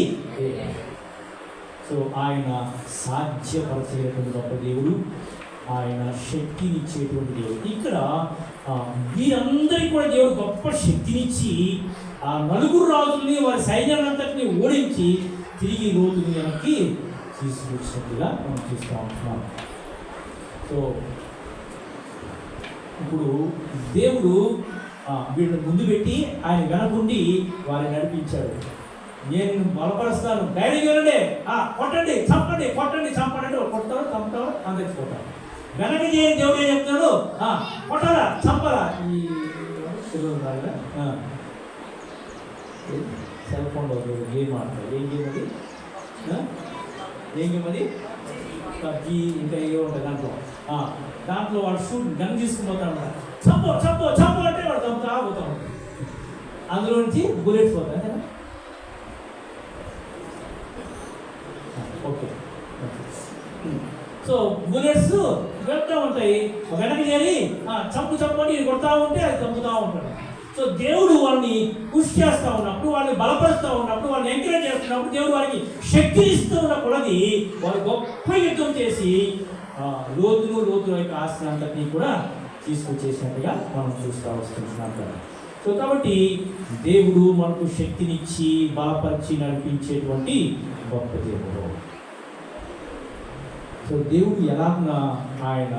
సో ఆయన సాధ్యపరచేటువంటి గొప్ప దేవుడు, ఆయన శక్తినిచ్చేటువంటి దేవుడు. ఇక్కడ వీరందరికీ కూడా దేవుడు గొప్ప శక్తినిచ్చి ఆ 4 రాజుల్ని, వారి సైన్యాలంతటిని ఓడించి తిరిగి లోతుని వెనక్కి తీసుకొచ్చినట్టుగా మనం చూస్తూ ఉంటున్నాం. సో ఇప్పుడు దేవుడు వీళ్ళని ముందు పెట్టి ఆయన వెనకుండి వారిని నడిపించాడు. నేను బలపరుస్తాను, ధైర్యంగా ఉండండి, కొట్టండి, చంపండి కొడతారు, చంపుతారు, అందరిపోతారు. వెనక చేయని దేవుడు ఏం చెప్తాడు? కొట్టరా, చంపరా. ఈ సెల్ ఫోన్లో గేమ్ ఆడతారు. ఏం గేమ్ అది? పబ్జీ, ఇంకా ఏవో ఉంటాయి దాంట్లో వాడు గన్ తీసుకుని పోతాడు. చంపో అంటే వాడు చంపుతా పోతాడు. అందులో నుంచి బుల్లెట్స్ పోతాయి. ఓకే. బుల్లెట్స్ వెళ్తూ ఉంటాయి, వెనక్కి చేరి చంపు అని కొడతా ఉంటే అది చంపుతూ ఉంటాడు. సో దేవుడు వాళ్ళని పుష్ చేస్తూ ఉన్నప్పుడు, వాళ్ళని బలపరుస్తూ ఉన్నప్పుడు, వాళ్ళని ఎంకరేజ్ చేస్తున్నప్పుడు, దేవుడు వారికి శక్తిని ఇస్తూ ఉన్నప్పుడది వారు గొప్ప యుద్ధం చేసి లోతు యొక్క ఆస్తిని అంతటినీ కూడా తీసుకొచ్చేసినట్టుగా మనం చూస్తూ వస్తున్నాం కదా. సో కాబట్టి దేవుడు మనకు శక్తినిచ్చి బలపరిచి నడిపించేటువంటి గొప్ప దేవుడు. సో దేవుడు ఎలాగ ఆయన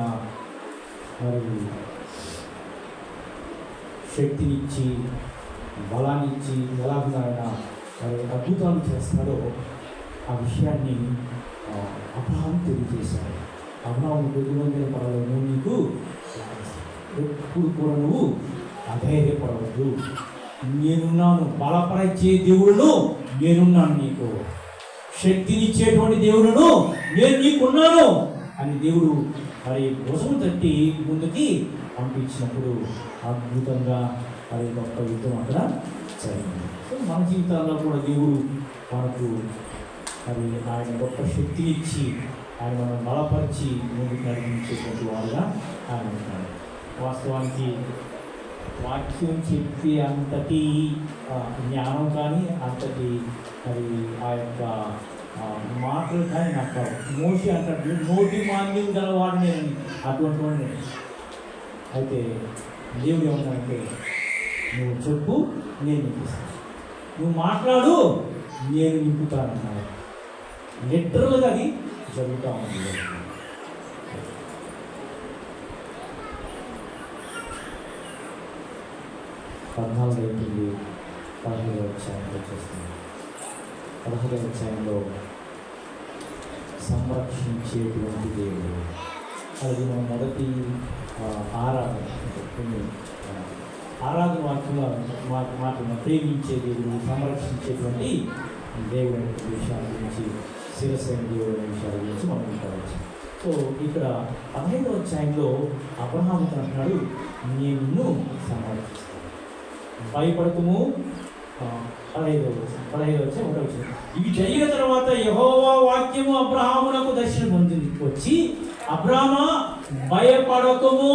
మరి శక్తినిచ్చి బలాన్నిచ్చి ఎలాగ ఆయన మరి అద్భుతాలు చేస్తాడో ఆ విషయాన్ని అబ్రహాం తెలియజేశాడు. అబ్రహాం ఎదుగుండే పడలేదు, నీకు ఎప్పుడు కూడా నువ్వు అధైర్యపడవద్దు, నేనున్నాను, బలపరిచే దేవుడును నేనున్నాను, నీకు శక్తినిచ్చేటువంటి దేవుడును నేను నీకున్నాను అని దేవుడు మరి భుజము తట్టి ముందుకి పంపించినప్పుడు అద్భుతంగా మరి గొప్ప యుద్ధం అక్కడ జరిగింది. సో మన జీవితాల్లో కూడా దేవుడు మనకు మరి ఆయన గొప్ప శక్తినిచ్చి ఆయన మనం బలపరిచి ముందుకు నడిపించేటువంటి వారుగా ఆయన ఉంటాడు. వాస్తవానికి వాక్యం చెప్పి అంతటి జ్ఞానం కానీ అంతటి మరి ఆ యొక్క మాటలు కానీ నాకు మోసి అంటాడు, నోటి మాంద్యం గలవాడు నేను, అటువంటి వాడిని. అయితే దేవుడు ఏమంటాడంటే, నువ్వు చెప్పు నేను నింపిస్తాను, నువ్వు మాట్లాడు నేను నింపుతానన్నాడు. లిటరల్గా అది జరుగుతూ ఉంది. 14 అయిపోయింది, 16వ అధ్యాయంలో చేస్తుంది. 16వ అధ్యాయంలో సంరక్షించేటువంటి దేవుడు, అది మన మొదటి ఆరాధన వాక్యంలో ప్రేమించే దేవుడు, సంరక్షించేటువంటి దేవుడు అనే విషయాల గురించి, శిరసైన దేవుడు అనే విషయాల గురించి మనం మాట్లాడవచ్చు. సో ఇక్కడ 15వ అధ్యాయంలో అబ్రహాము అంటున్నాడు, నేను నిన్ను సంరక్షిస్తాను, భయపడకము. 15వ అధ్యాయం ఇవి జరిగిన తర్వాత యెహోవా వాక్యము అబ్రహామునకు దర్శనం వచ్చి, అబ్రహామా భయపడకము,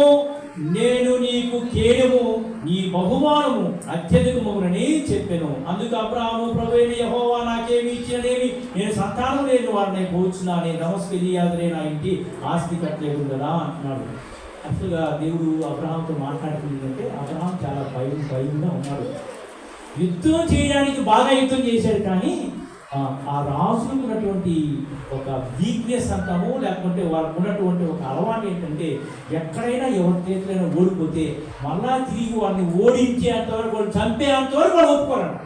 నేను నీకు కేడము, నీ బహుమానము అత్యధికమునని చెప్పాను. అందుకు అబ్రహాము, ప్రభువైన యెహోవా నాకేమి ఇచ్చిననేమి, నేను సంతానం లేని వారిని పోచున్నా, నేను నమస్కరియాదరే నా ఇంటి ఆస్తి కట్టలేదు కదా అంటున్నాడు. యాక్చువల్గా దేవుడు అబ్రహాంతో మాట్లాడుతుందంటే అబ్రహాం చాలా భయంగా ఉన్నాడు. యుద్ధం చేయడానికి బాగా యుద్ధం చేశాడు, కానీ ఆ రాజులకు ఉన్నటువంటి ఒక వీక్నెస్ అంటాము, లేకపోతే వాళ్ళకు ఉన్నటువంటి ఒక అలవాటు ఏంటంటే, ఎక్కడైనా ఎవరి చేతులైనా ఓడిపోతే మళ్ళా తిరిగి వాడిని ఓడించేంతవరకు, వాళ్ళు చంపేంతవరకు వాళ్ళు ఒప్పుకోరండి.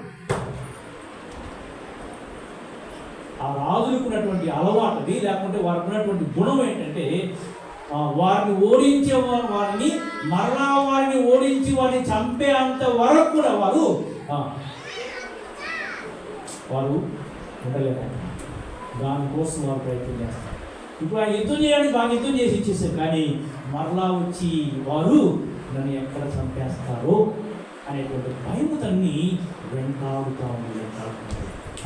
ఆ రాజులకు ఉన్నటువంటి అలవాటుది, లేకుంటే వారికి ఉన్నటువంటి గుణం ఏంటంటే, వారిని ఓడించే వారిని మరలా వారిని ఓడించి వారిని చంపేంత వరకు కూడా వారు ఉండలేరు. దానికోసం వారు ప్రయత్నం చేస్తారు. ఇప్పుడు ఆయన యుద్ధం చేయడానికి బాగా యుద్ధం చేసి ఇచ్చేసారు, కానీ మరలా వచ్చి వారు నన్ను ఎక్కడ చంపేస్తారో అనేటువంటి భయముతన్ని వెంటాడుతూ ఉంది.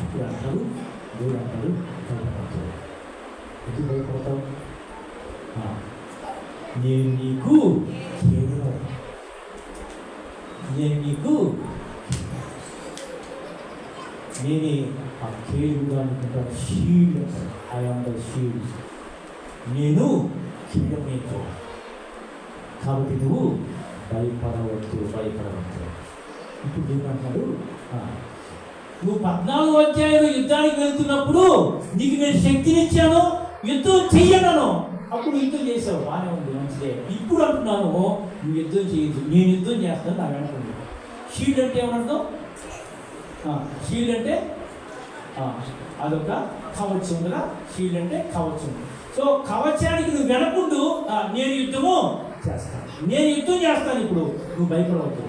అప్పుడు అంటారు, దేవుడు అంటారు, భయపడతావు. ఎందుకు భయపడతావు? నేను నీకు నేనే ఆ కేడుగా అనుకుంటాను. Shield, I am the shield, నేను కిందమేతో, కాబట్టి నువ్వు భయపడవద్దు. ఇప్పుడు ఏమంటాడు, నువ్వు 14వ అధ్యాయంలో యుద్ధానికి వెళ్తున్నప్పుడు నీకు నేను శక్తినిచ్చాను, యుద్ధం చెయ్యను, అప్పుడు యుద్ధం చేసావు, బాగానే ఉంది, మంచిదే. ఇప్పుడు అంటున్నాను, నువ్వు యుద్ధం చేయదు, నేను యుద్ధం చేస్తాను నాకు అనుకుంది. షీల్డ్ అంటే ఏమర్థం? షీల్డ్ అంటే అదొక కవచం కదా, షీల్డ్ అంటే కవచం. సో కవచానికి నువ్వు వెనకుండు, నేను యుద్ధము చేస్తాను, నేను యుద్ధం చేస్తాను. ఇప్పుడు నువ్వు భయపడవద్దు,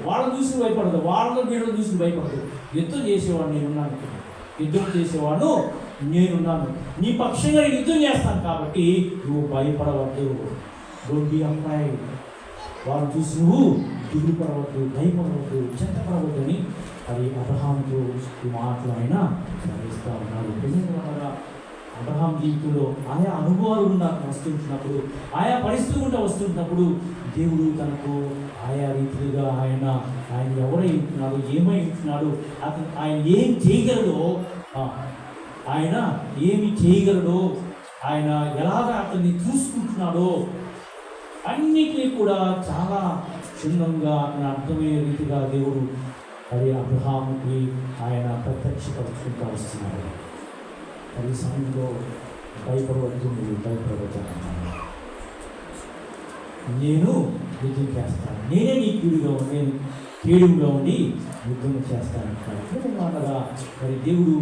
వాళ్ళని చూసి భయపడదు, వాళ్ళని వీళ్ళని చూసి భయపడదు. యుద్ధం చేసేవాడు నేనున్నాను, యుద్ధం చేసేవాడు నేనున్నాను, నీ పక్షంగా నేను యుద్ధం చేస్తాను, కాబట్టి నువ్వు భయపడవద్దు. Don't be afraid. వాళ్ళు చూసి నువ్వు దిగులు పడవద్దు, భయపడవద్దు, చింతపడవద్దు అని అది అబ్రహాముతో ఈ మాటలు ఆయన స్మరిస్తూ ఉన్నాడు. నిజంగా అబ్రహాం జీవితంలో ఆయా అనుభవాలు వస్తుంటున్నప్పుడు, ఆయా పరిస్థితులు గుండా వస్తుంటున్నప్పుడు దేవుడు తనకు ఆయా రీతిగా ఆయన ఎవరై ఉంటున్నాడు, ఏమై ఉంటున్నాడు, ఆయన ఏం చేయగలడో, ఆయన ఏమి చేయగలడో, ఆయన ఎలాగ అతన్ని చూసుకుంటున్నాడో అన్నిటినీ కూడా చాలా క్షుణ్ణంగా అతను అర్థమయ్యే రీతిగా దేవుడు అది అబ్రహాముకి ఆయన ప్రత్యక్షపరుచుకుంటూ వస్తున్నాడు. అది సమయంలో భయపడవద్దు, నేను యుద్ధం చేస్తాను, నేనే నీ కీడుగా ఉండి యుద్ధం చేస్తానంటాడు. మాటగా మరి దేవుడు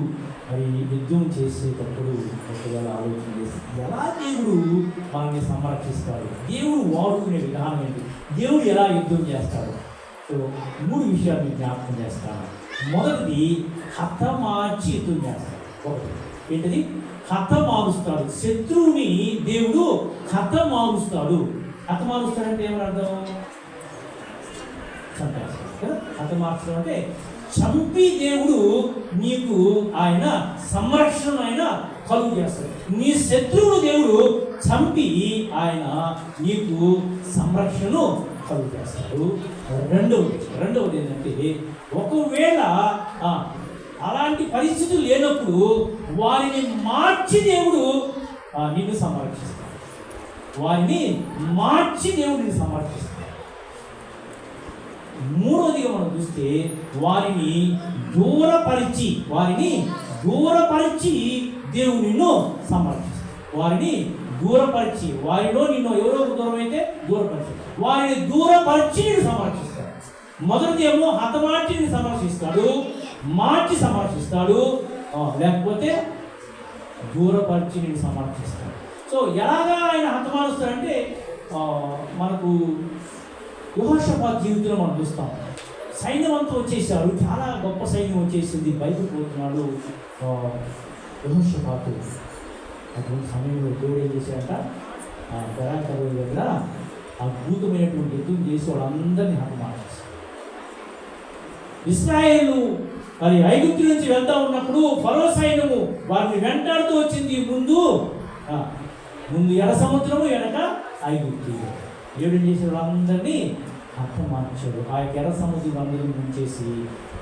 మరి యుద్ధం చేసేటప్పుడు ఒకవేళ ఆలోచన చేసి ఎలా దేవుడు మనల్ని సంరక్షిస్తాడు, దేవుడు వాడుకునే విధానం ఏంటి, దేవుడు ఎలా యుద్ధం చేస్తాడు. సో 3 విషయాలు మీకు జ్ఞాపకం చేస్తాను. మొదటిది హతమార్చి యుద్ధం చేస్తాడు. ఒకటి ఏంటది? హతమారుస్తాడు. శత్రువుని దేవుడు హతమారుస్తాడు. హతమారుస్తాడంటే ఏమని అర్థం? చంపేస్తాడు కదా. హతమార్చడం అంటే చంపి దేవుడు నీకు ఆయన సంరక్షణ ఆయన కలుగు చేస్తాడు. నీ శత్రువును దేవుడు చంపి ఆయన నీకు సంరక్షణను కలుగు చేస్తాడు. రెండవది ఏంటంటే, ఒకవేళ అలాంటి పరిస్థితులు లేనప్పుడు వారిని మార్చి దేవుడు నిన్ను సంరక్షిస్తాడు. వారిని మార్చి దేవుడు నిన్ను సంరక్షిస్తాడు. మూడవదిగా మనం చూస్తే వారిని దూరపరిచి దేవుడు నిన్ను సంరక్షిస్తాడు. వారిని దూరపరిచి, వారిలో నిన్ను ఎవరో దూరం అయితే దూరపరిచి, వారిని దూరపరిచి నిన్ను సంరక్షిస్తాడు. మొదటిది ఏమో హతమార్చి నిన్ను సంరక్షిస్తాడు, మార్చి సంరక్షిస్తాడు, లేకపోతే దూరపరిచి నిన్ను సంరక్షిస్తాడు. సో ఎలాగా ఆయన హతమారుస్తాడంటే మనకు యెహోషాపాతు జీవితంలో మనం చూస్తాం. సైన్యం అంతా వచ్చేసారు, చాలా గొప్ప సైన్యం వచ్చేసింది, బయటకు పోతున్నాడు యెహోషాపాతు. అటువంటి సమయంలో దేవుడు ఏం చేశాడంట, బెరాకరు దగ్గర అద్భుతమైనటువంటి యుద్ధం చేసి వాళ్ళందరినీ హతమార్చేశారు. ఇశ్రాయేలు మరి ఐగుప్తు నుంచి వెళ్తా ఉన్నప్పుడు ఫరో సైన్యము వారిని వెంటాడుతూ వచ్చింది. ముందు ఎర్ర సముద్రము, వెనక ఐగుప్తు. దేవుడు చేసిన వాళ్ళందరినీ హతమార్చాడు. ఆ ఎర్ర సముద్రం అందరినీ ముంచేసి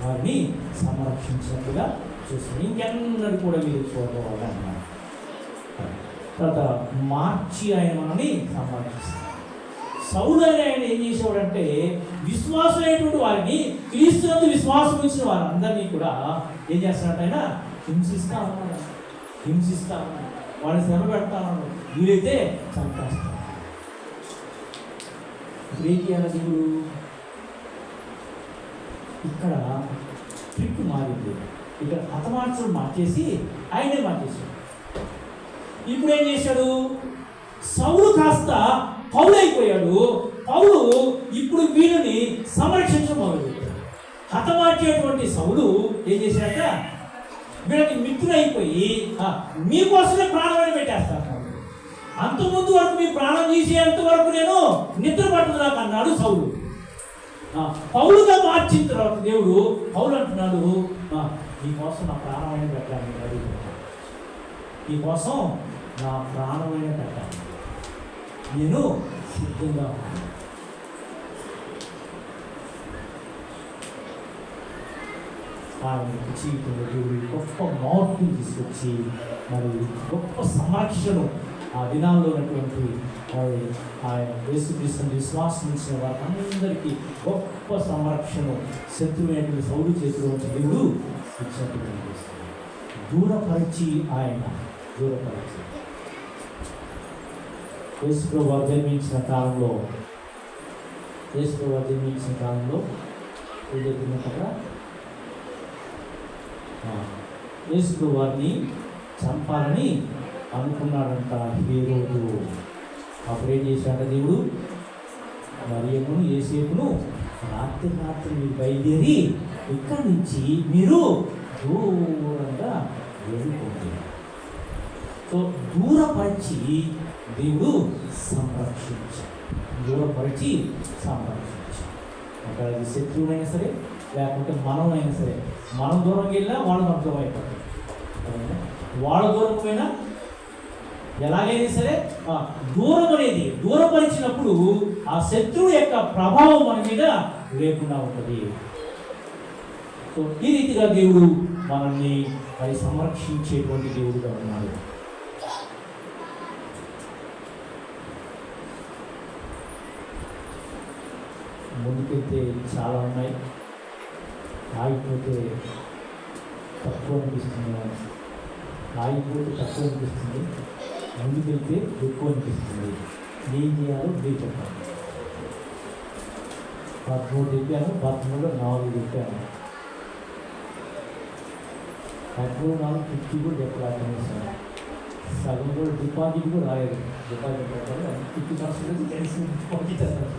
వారిని సంరక్షించినట్టుగా చూస్తాడు. ఇంకెన్నడూ కూడా మీరు చూడవాలన్నమాట. తర్వాత మార్చి ఆయన మనల్ని సంరక్షిస్తాడు. సౌలు ఆయన ఏం చేసేవాడంటే, విశ్వాసమైనటువంటి వారిని, క్రీస్తునందు విశ్వాసం ఇచ్చిన వారందరినీ కూడా ఏం చేస్తాడంటే ఆయన హింసిస్తా ఉన్నాడు. వాడిని శ్రమ పెడతా ఉన్నాడు, వీలైతే చంపేస్తాడు. ఏంటి అన్న దేవుడు ఇక్కడ ట్రిక్ మారింది. ఇక్కడ హతమార్చడం మార్చేసి ఆయనే మార్చేసాడు. ఇప్పుడు ఏం చేశాడు? సౌలు కాస్త పౌలు అయిపోయాడు. పౌలు ఇప్పుడు వీళ్ళని సంరక్షించడం మొదలుపెట్టాడు. హతమార్చేటువంటి సౌలు ఏం చేశాక వీళ్ళకి మిత్రుడైపోయి మీకోసమే ప్రాణాన్ని పెట్టేస్తాను, అంతకుముందు వరకు మీ ప్రాణం తీసేంత వరకు నేను నిద్ర పట్టుదాకా అన్నాడు సౌలు. పౌలుగా మార్చిన తర్వాత దేవుడు పౌలు అంటున్నాడు, నీకోసం నా ప్రాణమైన పెట్టాలి, నీకోసం నా ప్రాణమైన పెట్టాలి, నేను సిద్ధంగా ఉన్నాను. ఆయన జీవితంలో దేవుడు గొప్ప మార్పులు తీసుకొచ్చి మరి గొప్ప సంరక్షణ ఆ దినాల్లో ఉన్నటువంటి ఆయన యేసుక్రీస్తుని విశ్వాసం ఇచ్చిన వారందరికీ గొప్ప సంరక్షణ శత్రువైనటువంటి సౌలు చేతిలో దేవుడు ఇచ్చినట్టుగా దూరపరిచి యేసుప్రభువు వారు జన్మించిన కాలంలో ఏం జరిగిందంటే యేసుప్రభువు వారిని చంపాలని అనుకున్నాడంట హేరోదు. అప్పుడు ఏం చేశాడ దేవుడు? మరియమ్మను యేసేపును రాత్రి మీరు బయలుదేరి ఇక్కడి నుంచి మీరు దూరంగా వెళ్ళిపోతుంది. సో దూరపరిచి దేవుడు దూరపరిచి సంరక్షించాడు. అంటే అది శత్రువునైనా సరే, లేకుంటే మనమైనా సరే, మనం దూరం వెళ్ళినా వాళ్ళు మనకు దూరం అయిపోతారు. వాళ్ళ దూరం పోయినా ఎలాగైనా సరే దూరం అనేది దూరపరిచినప్పుడు ఆ శత్రువు యొక్క ప్రభావం మన మీద లేకుండా ఉంటుంది. సో ఈ రీతిగా దేవుడు మనల్ని మరి సంరక్షించేటువంటి దేవుడుగా ఉన్నాడు. ముందుకెళ్తే చాలా ఉన్నాయి, ఆగిపోతే తక్కువ అనిపిస్తుంది, ఆగిపోతే తక్కువ అనిపిస్తుంది, ముందుకెళ్తే ఎక్కువ అనిపిస్తుంది. ఏం చేయాలో మీరు చెప్పాను. 13 చెప్పాను, 13లో 4 చెప్పాను. 13 4 50 కూడా చెప్పలేకపోయినా సగం కూడా డిపాజిట్ కూడా రాలేదు. డిపాజిట్ పెట్టాలి 50% తెలిసి డిపాజిట్ అన్నారు.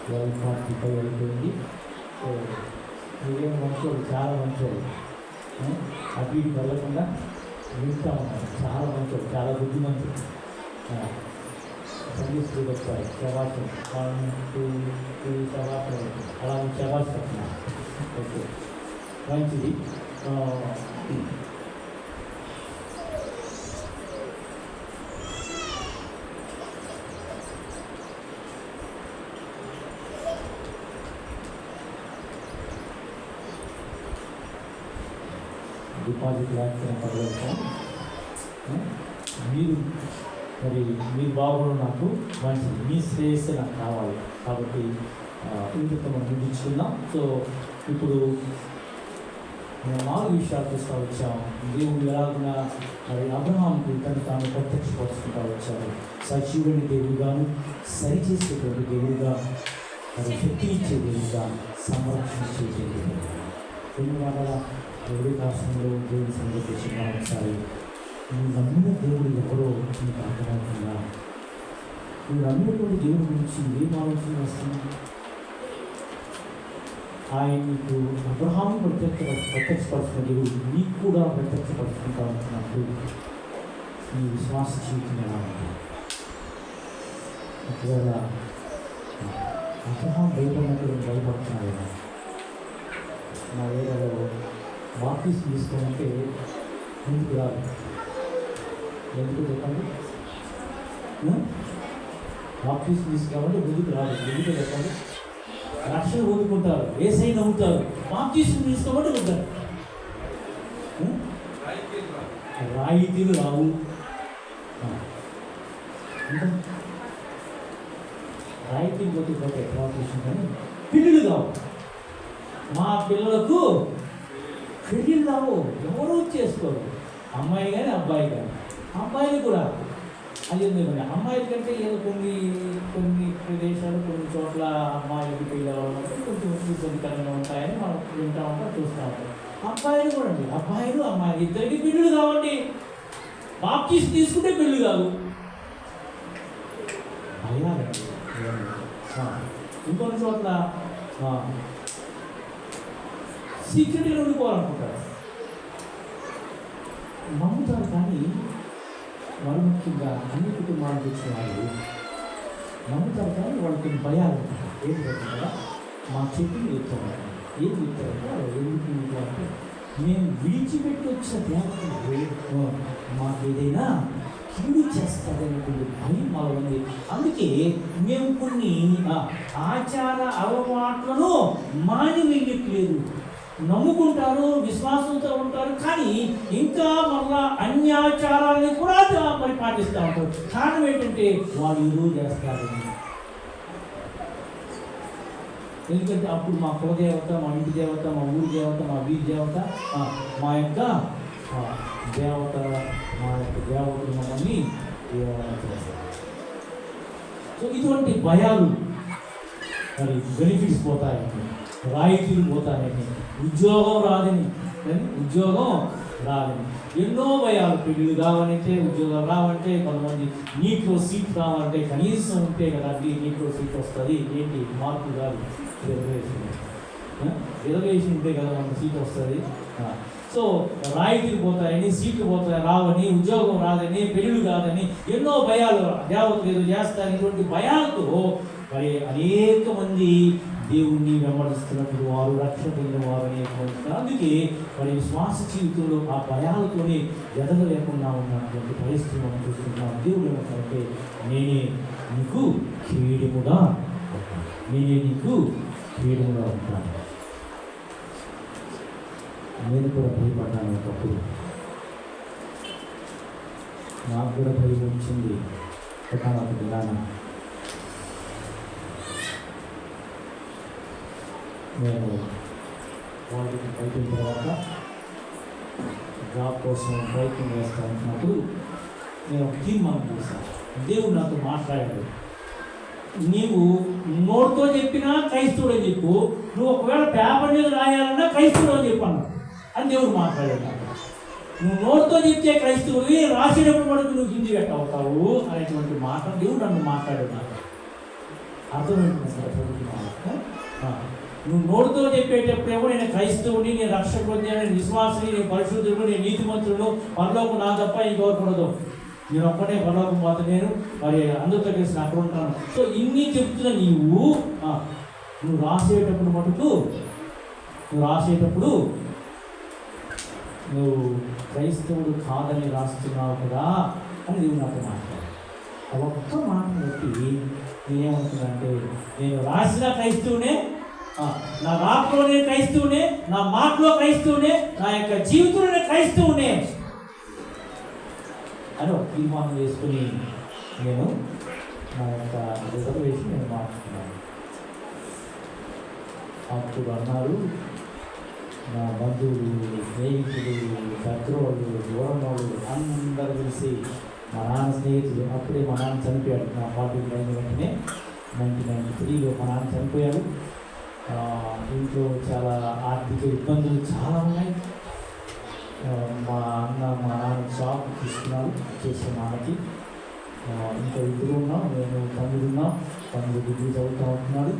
12:45 అయిపోయింది. సో మీరేం మంచోళ్ళు, చాలా మంచోళ్ళు, అటు ఇటు వెళ్ళకుండా వింటా ఉన్నారు. చాలా మంచోళ్ళు, చాలా బుద్ధిమంతులు. సర్వీస్ వచ్చారు శవాసం 1 2 3 శవాసం అలా శవాసం చెప్తున్నారు. ఓకే, మంచిది. డిపాజిట్ లేకపోయినా పర్లేదు, మీరు మరి మీరు బాగుండడం నాకు మంచిది, మీ శ్రేయస్సే నాకు కావాలి. కాబట్టి ఇందుకు మనం ముగించుకుందాం. సో ఇప్పుడు మేము 4 విషయాలు చూస్తూ వచ్చాం. దేవుడు ఎలాగున్నా మరి అబ్రహాముకు తను తాను ప్రత్యక్షపరుచుకుంటూ వచ్చారు. సజీవుని దేవుడుగాను, సరిచేసేటువంటి దేవుడుగా, మరి శక్తి ఇచ్చే దేవుడుగా, సంరక్షించే దేవుడుగా. కొన్ని మాటల దేవుడి రాష్ట్రంలో దేవుడి సంగతించిన ఒకసారి నువ్వు నమ్మిన దేవుడు ఎవరో నీకు అర్థమవుతుందా? నువ్వు నమ్మినటువంటి దేవుడి గురించి ఏం ఆలోచన వస్తుంది? ఆయన నీకు అబ్రహాము ప్రత్యక్షపరుచుకున్న దేవుడు నీకు కూడా ప్రత్యక్షపరుచుకుంటా ఉంటున్నప్పుడు నీ విశ్వాస జీవితం ఎలా ఉంటుంది? ఒకవేళ అబ్రహాం భయపడినప్పుడు భయపడుతున్నాడు. నా ఏరియాలో బాప్టిస్ట్ తీసుకోవాలంటే ముందుకు రాదు. ఎందుకు చెప్పండి? బాప్టిస్ట్ తీసుకోవాలంటే ముందుకు రాదు. ఎందుకు చెప్పండి? రక్షణ కోరుకుంటారు, ఏసై నమ్ముతారు. బాప్టిస్ట్ తీసుకోమంటే ఉంటారు, రాయితీలు రావు. రాయితీలు కొట్టుకుంటే బాప్టిస్ట్ కానీ పిల్లలు కావు. మా పిల్లలకు పెళ్ళిళ్ళు రావు, ఎవరూ చేసుకోరు. అమ్మాయి కానీ అబ్బాయి కానీ. అబ్బాయిలు కూడా అది ఎందుకంటే అమ్మాయిల కంటే ఏదో కొన్ని ప్రదేశాలు కొన్ని చోట్ల అమ్మాయిలకి పెళ్ళి అవ్వాలంటే కొంచెం ఇబ్బందికరంగా ఉంటాయని మనం వింటూ ఉంటాం, చూస్తూ ఉంటాం. అబ్బాయిలు కూడా అండి, అబ్బాయిలు అమ్మాయిలు ఇద్దరికి పెళ్ళిళ్ళు కావండి. బాప్టిస్ట్ తీసుకుంటే పెళ్ళి కాదు. అయ్యాలండి ఇంకొన్ని చోట్ల సీక్రెట్గా ఉండిపోవాలనుకుంటారు, నమ్ముతారు. కానీ వాళ్ళు ముఖ్యంగా అన్ని కుటుంబాలకు వచ్చిన వాళ్ళు నమ్ముతారు, కానీ వాళ్ళకి కొన్ని భయాలు ఉంటాయి. ఏంటి కదా, మా చెట్టుని చెప్తారు, ఏం చెప్తారంటే ఎందుకు అంటే మేము విడిచిపెట్టి వచ్చిన దేవతలు మాకు ఏదైనా కీడు చేస్తారనేటువంటి భయం మాలో ఉంది. అందుకే మేము కొన్ని ఆచార అలవాట్లను మానివేయట్లేదు. నమ్ముకుంటారు, విశ్వాసంతో ఉంటారు, కానీ ఇంకా మళ్ళా అన్యాచారాన్ని కూడా మరి పాటిస్తూ ఉంటారు. కారణం ఏంటంటే వాళ్ళు ఈరోజు చేస్తారు. ఎందుకంటే అప్పుడు మా కులదేవత, మా ఇంటి దేవత, మా ఊరి దేవత, మా వీధి దేవత, మా యొక్క దేవత, మా యొక్క దేవతలు మమ్మల్ని చేస్తారు. సో ఇటువంటి భయాలు మరి బెనిఫిట్స్ పోతాయని, రాయితీలు పోతాయని, ఉద్యోగం రాదని, ఉద్యోగం రాదని, ఎన్నో భయాలు. పెళ్ళిళ్ళు కావాలంటే, ఉద్యోగాలు రావంటే, కొంతమంది నీట్లో సీట్ కావాలంటే కనీసం ఉంటే కదా నీట్లో సీట్ వస్తుంది. ఏంటి మార్పు కాదు, రిజర్వేషన్ ఉంటే కదా మనకు సీట్ వస్తుంది. సో రాయితీలు పోతాయని, సీట్లు పోతాయి రావని, ఉద్యోగం రాదని, పెళ్ళిళ్ళు కాదని ఎన్నో భయాలు, దేవతలు ఏదో చేస్తారు, ఇటువంటి భయాలతో మరి అనేక మంది దేవుణ్ణి వెంబడిస్తున్నప్పుడు వారు రక్షణ పొందిన వారు అనేక. అందుకే మరి విశ్వాస జీవితంలో ఆ భయాలతోనే ఎదగలేకుండా ఉన్నటువంటి పరిస్థితులు మనం చూస్తున్నాం. దేవుడు ఏమంటారంటే నేనే నీకు కీడుముగా ఉంటాను. నేను కూడా భయపడ్డాను ఒకప్పుడు, నాకు కూడా భయం వచ్చింది. ఒకటి నాన్న నేను వాళ్ళకి బయటిన తర్వాత జాబ్ కోసం ప్రయత్నం చేస్తా ఉంటున్నప్పుడు నేను ఒక తీర్మానం చేశాను. దేవుడు నాతో మాట్లాడాడు, నీవు నోటితో చెప్పినా క్రైస్తవుడు అని చెప్పు, నువ్వు ఒకవేళ పేపర్ మీద రాయాలన్నా క్రైస్తవుడు అని చెప్పాను అని దేవుడు మాట్లాడాడు. నువ్వు నోటితో చెప్తే క్రైస్తవుడివి, రాసేటప్పుడు వరకు నువ్వు హిందీ అవుతావు అనేటువంటి మాట దేవుడు నన్ను మాట్లాడాడు. నాకు అర్థమైంది సార్ చదువుతున్నా. నువ్వు నోటితో చెప్పేటప్పుడేమో నేను క్రైస్తవుని, నేను రక్షకుడిని, నేను విశ్వాసిని, నేను పరిశుద్ధుడు, నేను నీతిమంతుడు, పరలోకం నా తప్ప ఇంకెవరు ఉండదు, నేను ఒక్కడే పరలోకం పోతా, నేను మరి అందరితో కలిసి అక్కడ ఉంటాను. సో ఇన్ని చెప్తున్నా నువ్వు రాసేటప్పుడు నువ్వు క్రైస్తవుడు కాదని రాస్తున్నావు కదా అని దేవుడు నాతో మాట్లాడు. ఆ ఒక్క మాటను బట్టి నేనేమంటున్నానంటే నేను రాసిన క్రైస్తవునే, నా రాకలో నేను క్రైస్తవునే, నా మాటలో క్రైస్తవునే, నా యొక్క జీవితంలో క్రైస్తవునే అని ఒక తీర్మానం చేసుకుని నేను నా యొక్క రిజర్వేషన్ నేను మార్చుకున్నాను. అప్పుడు అన్నారు నా బంధువులు, స్నేహితులు, శత్రువులు, దూరం వాళ్ళు అందరూ కలిసి, మా నాన్న స్నేహితులు, అప్పుడే మా నాన్న చనిపోయాడు. నా 49 వెంటనే 1993లో మా నాన్న చనిపోయాడు. ఇంట్లో చాలా ఆర్థిక ఇబ్బందులు చాలా ఉన్నాయి. మా నాన్న షాప్ తీసుకున్నారు, చేసే నాన్నకి. ఇంకా ఇద్దరు ఉన్నాం, నేను తమ్ముడు డిగ్రీ చదువుతూ ఉంటున్నాడు.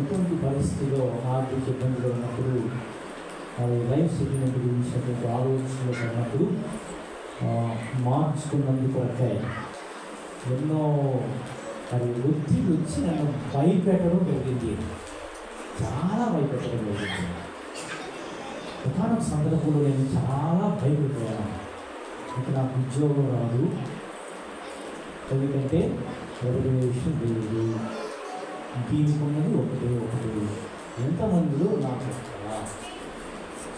ఇటువంటి పరిస్థితిలో ఆర్థిక ఇబ్బందులు ఉన్నప్పుడు మరి లైఫ్ సెటిల్మెంట్ గురించినటువంటి ఆలోచనలు పడినప్పుడు మార్చుకున్నందుకు ఎన్నో మరి ఒత్తిడి వచ్చి నన్ను భయపెట్టడం జరిగింది, చాలా భయపెట్టడం జరిగింది. ఒకనొక సందర్భంలో నేను చాలా భయపడిపోయాను. ఇంకా నాకు ఉద్యోగం రాదు, ఎందుకంటే రిజర్వేషన్ లేదు, దీనికి ఉన్నది ఒకటి ఎంతమందిలో నాకు చెప్తారా.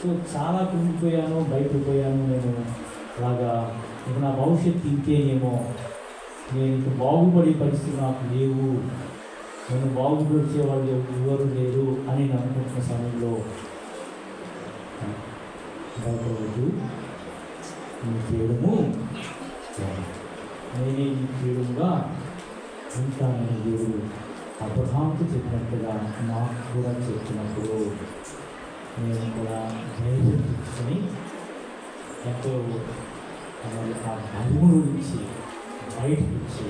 సో చాలా కుంగిపోయాను, భయపడిపోయాను. నేను అలాగా ఇక నా భవిష్యత్తు ఇంకేనేమో, నేను ఇంక బాగుపడే పరిస్థితి నాకు లేవు, నేను బాగుపరిచే వాళ్ళు ఎవరు లేరు అని నేను అనుకుంటున్న సమయంలో భయపడవద్దు, నీ కీడుము నేనే నీ కీడుగా ఉంటానని దేవుడు అబ్రహాముకు చెప్పినట్టుగా నాకు కూడా చెప్పినప్పుడు నేను కూడా ధైర్యం తెచ్చుకొని ఎంతో ఆ భయము నుంచి బయటకు వచ్చి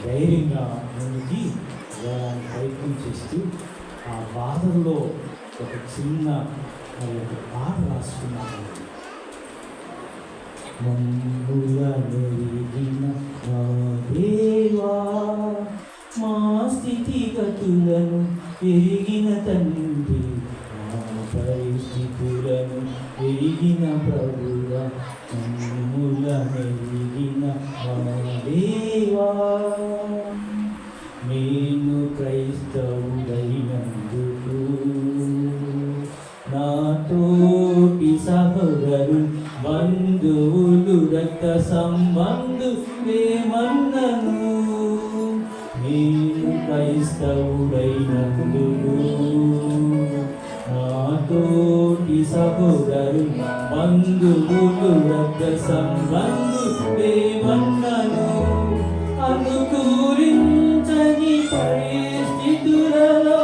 ధైర్యంగా ముందుకి వెళ్ళడానికి ప్రయత్నం చేస్తూ ఆ బాధల్లో ఒక చిన్న ఒక పాట రాసుకున్నాను. మమ్ములనెరిగిన మా దేవా, మా స్థితిగతులను ఎరిగిన తండ్రి, మా పరిస్థితులను ఎరిగిన ప్రభువా, మమ్ములనెరిగిన మా దేవా, నేను క్రైస్తవుడైనందుకు నాతోటి సహోదరు, బంధువులు, రక్త సంబంధులేమన్నను, నేను క్రైస్తవుడైనందుకు నాతోటి సహోదరు, బంధువులు, రక్త సంబంధులేమన్నను, అనుకూలించని పరిస్థితులలో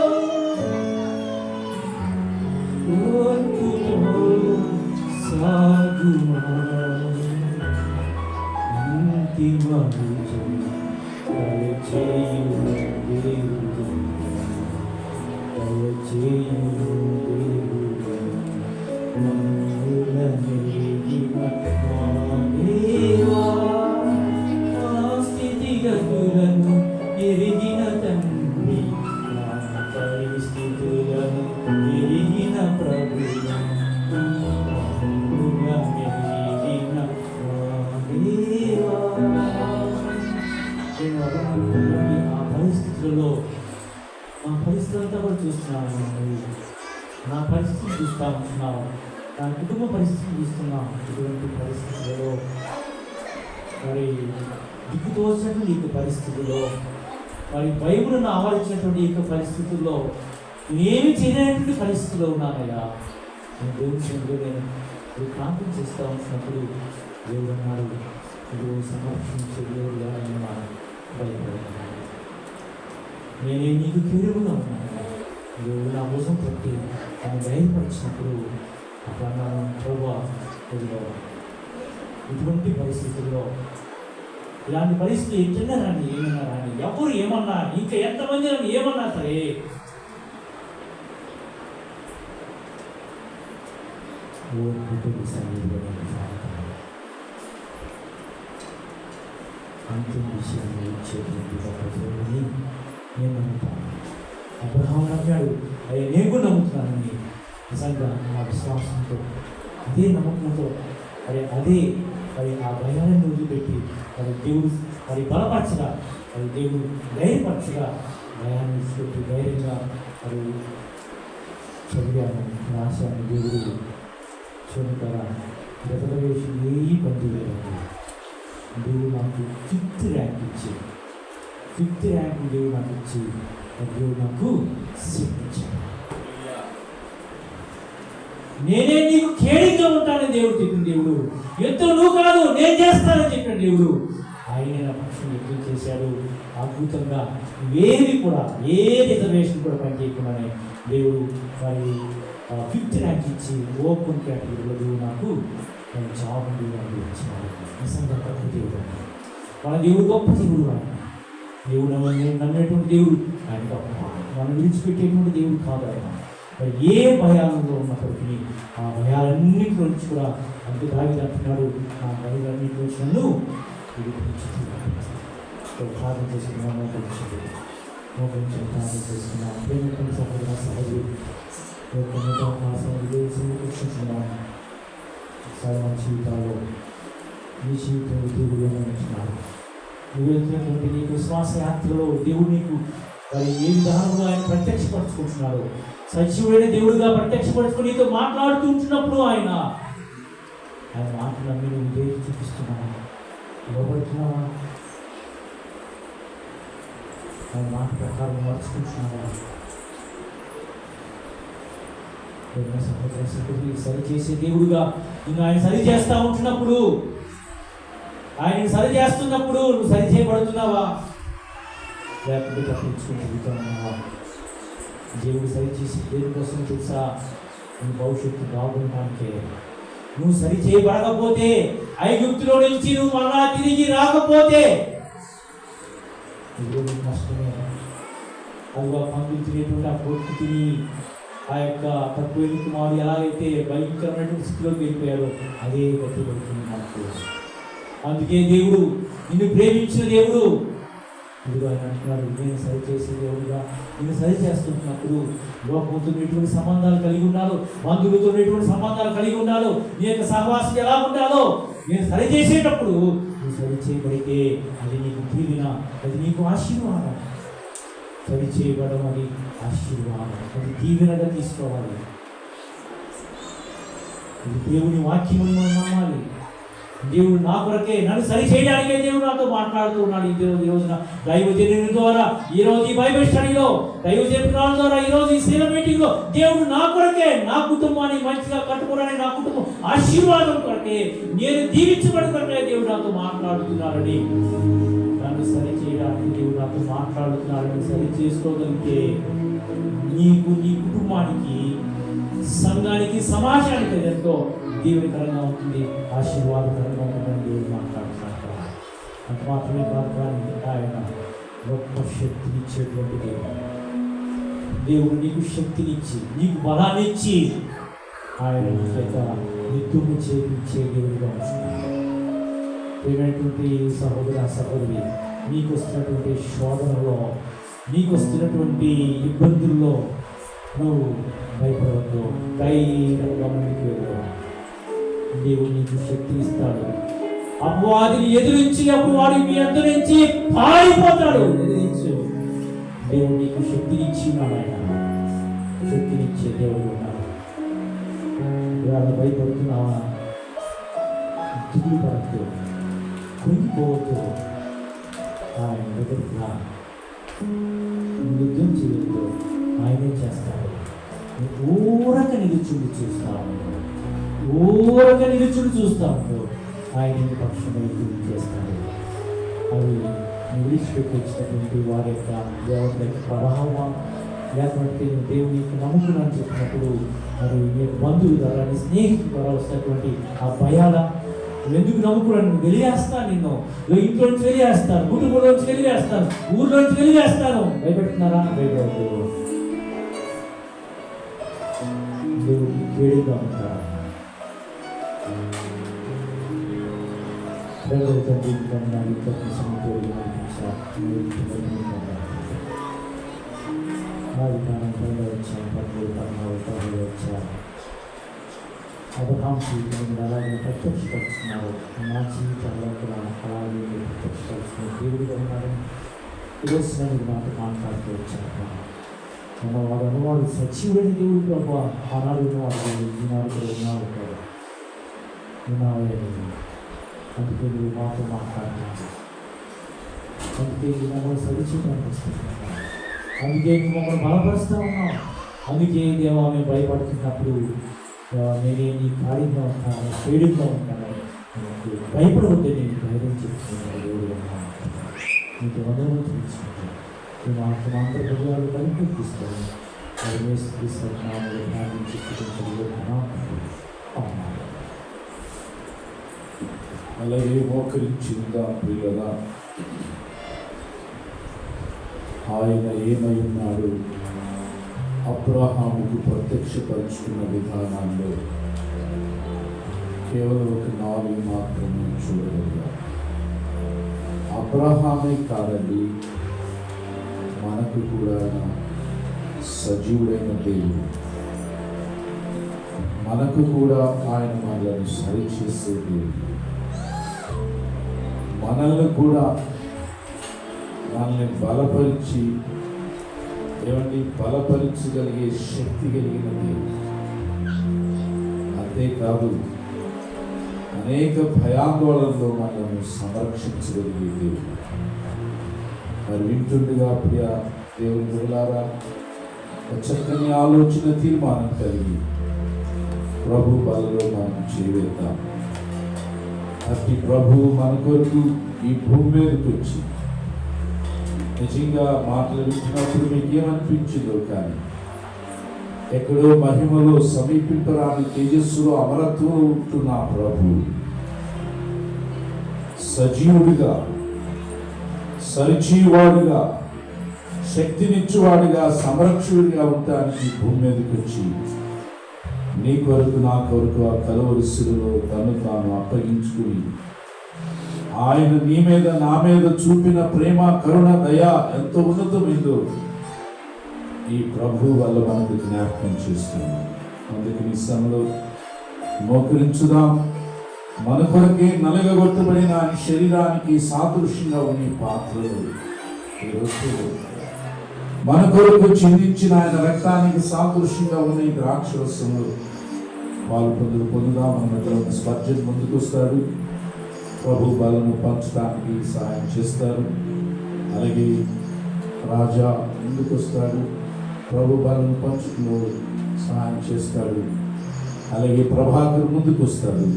సాగుమా అంతిమము దయచేయు దేవుడు, దయచేయు దేవుడు, మమ్ముల మెరిగిన మా దేవా, మా స్థితిగతులను ఎరిగిన తండ్రి, మా పరిస్థితులను ఎరిగిన ప్రభువా, మమ్ముల మెరిగిన మా దేవా. నేను అనుకుంటున్నాను, ఆ పరిస్థితుల్లో మా పరిస్థితి అంతా కూడా చూస్తున్నాను. నా పరిస్థితిని చూస్తూ ఉంటున్నావు, నా కుటుంబ పరిస్థితిని చూస్తున్నావు. ఇటువంటి పరిస్థితుల్లో మరి దిక్కుతోచినటువంటి ఈ పరిస్థితుల్లో, మరి బైబిల్ను ఆవరించినటువంటి ఈ పరిస్థితుల్లో నేనేమి చేయలేనటువంటి పరిస్థితిలో ఉన్నానయ్యా. నేను దేవుని సన్నిధిలో నేను ప్రార్థన చేస్తూ ఉంటున్నప్పుడు దేవుడు అన్నాడు, నువ్వు సంరక్షించే దేవుడుగా నేను భయపడుతున్నాను. నేనే నీకు కీడుగా ఉన్నాను. నువ్వు నా కోసం పెట్టి నన్ను ధైర్యపరిచినప్పుడు అప్పుడు అన్నాను, ప్రభువా ఇటువంటి పరిస్థితుల్లో, ఇలాంటి పరిస్థితులు ఎట్లన్నా రాని, ఏమన్నా రాని, ఎవరు ఏమన్నా, ఇంకా ఎంతమంది నన్ను ఏమన్నా సరే, అంతిమ విషయాన్ని ఇచ్చేటువంటి గొప్ప దేవుడిని నేను నమ్ముతాను. అబ్రహాం నమ్మాడు, అయ్యా నేను కూడా నమ్ముతున్నానని నిజంగా ఆ విశ్వాసంతో, అదే నమ్మకంతో అదే మరి ఆ భయాన్ని వదిలిపెట్టి మరి దేవుడు మరి బలపరచగా, మరి దేవుడు ధైర్యపరచగా, భయాన్ని విడిచిపెట్టి ధైర్యంగా మరి చదివాను, రాశాను. దేవుడు చూడగా రిజర్వేషన్ ఏ పని లేదు. దేవుడు నాకు 5th ర్యాంక్ ఇచ్చి, 5th ర్యాంక్ దేవుడు నాకు ఇచ్చి, దేవుడు నాకు శిక్షించాడు. నేనే నీకు కేడిగా ఉంటానని దేవుడు చెప్పిన దేవుడు, యుద్ధం నువ్వు కాదు నేను చేస్తానని చెప్పిన దేవుడు, ఆయన నా పక్షం యుద్ధం చేశాడు. అద్భుతంగా ఏవి కూడా ఏ రిజర్వేషన్ కూడా పనిచేయకుండానే దేవుడు మరి 5th ర్యాంక్ ఇచ్చి ఓపెన్ కేటగిరీలో దేవుడు నాకు జాబ్ దేవుడు ఇచ్చినాడు. నిజంగా గొప్ప దేవుడు, మన దేవుడు గొప్ప దేవుడు. ఆయన దేవుడు నమ్మేటువంటి దేవుడు, ఆయన గొప్ప, మనం విడిచిపెట్టేటువంటి దేవుడు కాదు ఆయన. మరి ఏ భయాలలో ఉన్నప్పటికీ ఆ భయాలన్నింటి నుంచి కూడా అంత దాగి అంటున్నాడు, ఆ భయాలన్నింటి నుంచి నన్ను ప్రార్థన చేసుకున్నాను. మోకరించి ప్రార్థన చేసుకున్నాను. ప్రేమ సహోదర సహోదరి కూర్చుంటున్నాను. సర్వ జీవితాల్లో నీ జీవితంలో దేవుడు ఏమంటున్నాడు? నువ్వు వెళ్తున్నటువంటి నీకు విశ్వాస యాత్రలో దేవుడు నీకు మరి ఏ విధానంలో ఆయన ప్రత్యక్షపరచుకుంటున్నాడు. సజీవుడైన దేవుడుగా ప్రత్యక్షపరచుకుని నీతో మాట్లాడుతూ ఉంటున్నప్పుడు ఆయన మాటలు అన్నీ నువ్వు దేవుడు చూపిస్తున్నావా? ఇవ్వబడుతున్నావా? ఆయన మాట ప్రకారం నడుచుకుంటున్నావా? సహోదర సహోదరి సరిచేసే దేవుడుగా నువ్వు ఆయన సరి చేస్తూ ఉంటున్నప్పుడు, ఆయన సరి చేస్తున్నప్పుడు నువ్వు సరి చేయబడుతున్నావా? లేకపోతే తప్పించుకుని తిరుగుతున్నావా? దేవుడు సరిచేసి దేవుడి కోసం తెలుసా? నీ భవిష్యత్తు బాగుండడానికే. నువ్వు సరి చేయబడకపోతే, ఐగుప్తులో నుంచి నువ్వు మళ్ళా తిరిగి రాకపోతే నీకు నష్టమే. అదిగా పందులు తినేటువంటి ఆ పొట్టు తిని ఆ యొక్క తక్కువ కుమారుడు ఎలాగైతే భయంకరమైనటువంటి స్థితిలోకి వెళ్ళిపోయాడో అదే గట్టి పడుతుంది నాకు. అందుకే దేవుడు నిన్ను ప్రేమించిన దేవుడు ఇదిగో ఆయన అంటున్నాడు, నేను సరి చేసే దేవుడుగా నిన్ను సరి చేస్తున్నప్పుడు లోకంతో ఎటువంటి సంబంధాలు కలిగి ఉండాలో, బంధువులతో ఎటువంటి సంబంధాలు కలిగి ఉండాలో, నీ యొక్క సహవాసం ఎలా ఉండాలో నేను సరి చేసేటప్పుడు నువ్వు సరి చేయబడితే అది నీకు దీవెన, అది నీకు ఆశీర్వాదం. సరి చేయబడడం అది ఆశీర్వాదం, అది దీవెనగా తీసుకోవాలి. ఇది దేవుని వాక్యముని మనం నమ్మాలి. దేవుడు నా కొరకే, నన్ను సరి చేయడానికే దేవుడు నాతో మాట్లాడుతూ ఉన్నాడు. ఈ రోజున దైవజనుల ద్వారా, ఈరోజు ఈ బైబిల్ స్టడీలో దైవజనుల ద్వారా, ఈరోజు ఈ సేవ మీటింగ్లో దేవుడు నా కొరకే, నా కుటుంబాన్ని మంచిగా కట్టుకోవడానికి, నా కుటుంబం ఆశీర్వాదం కొరకే, నేను దీవించబడి కొరకే దేవుడు నాతో మాట్లాడుతున్నాడని, నన్ను సరి చేయడానికి దేవుడు నాతో మాట్లాడుతున్నాడని సరి చేసుకోగలిగితే నీకు, నీ కుటుంబానికి, సంఘానికి, సమాజానికి ఎంతో దీవెనకరంగా ఉంటుంది, ఆశీర్వాదకరంగా ఉంటుందని దేవుడు మాట్లాడుతున్నాడు. అంత మాత్రమే కాదు, కానీ ఆయన గొప్ప శక్తినిచ్చేటువంటి దేవుడు. దేవుడు నీకు శక్తినిచ్చి, నీకు బలాన్నిచ్చి, ఆయన చేత నిత్యము చేయించే దేవుడిగా ఉంచుతాడు. ప్రియమైనటువంటి సహోదర సహోదరి, నీకు వస్తున్నటువంటి శోధనలో, నీకు వస్తున్నటువంటి ఇబ్బందుల్లో నువ్వు భయపడవద్దు, ధైర్యంగా ముందుకు వెళ్ళు. దేవుడు నీకు శక్తి ఇస్తాడు. అపవాదిని ఎదిరించినప్పుడు వాడు మీ అందరి నుంచి పారిపోతాడు. ఎదిరించు. దేవుడు నీకు శక్తినిచ్చి ఉన్నాడు. ఆయన శక్తినిచ్చే దేవుడు ఉన్నాడు. ఇవాళ భయపడుతున్నావా? దిగులు పడద్దు, కుంగిపోవద్దు. ఆయన దగ్గరికి రా. యుద్ధం చేయొద్దు, ఆయనే చేస్తాడు. ఊరక నిలుచుండి చూస్తావు, ఊరక నిలుచుండి చూస్తావు. ఆయన పక్షంగా యుద్ధం చేస్తాడు. అవి విడిచిపెట్టి వచ్చినటువంటి వారి యొక్క దేవుని యొక్క ప్రభావం, లేకపోతే దేవుని యొక్క నమ్మకం అని చెప్పినప్పుడు మరి మీ బంధువుల ద్వారా, నీ స్నేహితుల ద్వారా వస్తున్నటువంటి ఆ భయాల ఎందుకు నమ్ముకున్నాను, వెలివేస్తాను, నిన్ను ఇంట్లో నుంచి వెలివేస్తాను, కుటుంబంలోంచి వెలివేస్తాను, ఊర్లోంచి వెలివేస్తాను. భయపెడుతున్నారా? భయపడదు. దేవుడికి కేడుగా ఉంటారా? తండ్రి అబ్రహాం జీవితం అలాగే ప్రత్యక్షపరుచున్నారు. నా జీవితంలో కూడా అలాగే ప్రత్యక్షపరుచుకున్న దేవుడిగా ఉన్నారు. ఈరోజు నేను నాతో మాట్లాడుతూ వచ్చాను. వాడు అనువాడు సజీవుడైన దేవుడు ప్రభావ. ఆనాడు ఉన్నవాడు ఈనాడు కూడా ఉన్నాడు కదా. అందుకే నువ్వు మాతో మాట్లాడుతున్నావు. అందుకే నువ్వు మమ్మల్ని సరిచేయడానికి వస్తున్నావు. అందుకే నువ్వు మమ్మల్ని బలపరుస్తూ ఉన్నావు. అందుకే దేవా మేము భయపడుతున్నప్పుడు నేనే నీ కార్యంగా ఉంటాను, పేడుగా ఉంటాను, భయపడవద్దు. నేను ధైర్యం చెప్తున్నాను. దేవుడు నీకు వందనలు చూపించుకుంటాను. నేను ఆత్మాంతర ప్రజలు కనిపిస్తాను. అది వేస్తున్నాము ప్రార్థించుకుంటున్నాను. అలాగే మోకరించిందా ప్రియులరా? ఆయన ఏమై ఉన్నాడు? అబ్రహాముకు ప్రత్యక్షపరుచుకున్న విధానాల్లో కేవలం ఒక 4 మాత్రమే చూడగలిగాం. అబ్రహామే కాదండి, మనకు కూడా సజీవుడైన దేవుడు, మనకు కూడా ఆయన మనల్ని సరిచేసే దేవుడు, మనల్ని కూడా మనల్ని బలపరిచి బలపరచగలిగే శక్తి కలిగిన దేవుడు. అంతేకాదు అనేక భయాందోళనలో మనల్ని సంరక్షించగలిగే దేవుడు. మరి వింటుండగా ప్రియ దేవుని బిడ్డలారా, చక్కని ఆలోచన తీర్మానం కలిగి ప్రభు బలలో మనం చేవేద్దాం. అట్టి ప్రభు మన కొరకు ఈ భూమి మీదకి వచ్చి నిజంగా మాట్లాడుతున్నప్పుడు మీకు ఏమనిపించిందో కానీ ఎక్కడో మహిమలో సమీపింపరాని తేజస్సులో అమరత్వంలో ఉంటున్న ప్రభు సజీవుడిగా, సరిచీవాడిగా, శక్తినిచ్చువాడిగా, సంరక్షకుడిగా ఉండడానికి భూమి మీదకి వచ్చి నీ కొరకు నా కొరకు ఆ కలువరి శిలువలో తను తాను అప్పగించుకుని ఆయన నీ మీద నా మీద చూపిన ప్రేమ, కరుణ, దయ ఎంతో ఉన్నతమైందో ఈ ప్రభు వల్ల మనకు జ్ఞాపకం చేస్తుంది. అందుకు ఈ సమయంలో మోకరించుదాం. మన కొరకే నలగగొట్టబడిన ఆయన శరీరానికి సాదృశ్యంగా ఉన్న పాత్రలు మన కొరకు చిందించిన ఆయన రక్తానికి సాదృశ్యంగా ఉన్న ఈ ద్రాక్షరసంలో పాలు పొందుదాం. మన మధ్యలో స్పర్జన్ ముందుకు వస్తాడు. ప్రభు బలను పంచడానికి సహాయం చేస్తారు. అలాగే రాజా ముందుకు వస్తాడు, ప్రభు బలను పంచుటలో సహాయం చేస్తాడు. అలాగే ప్రభాకర్ ముందుకు వస్తాడు,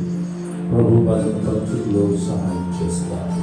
ప్రభు బలను పంచుటలో సహాయం చేస్తాడు.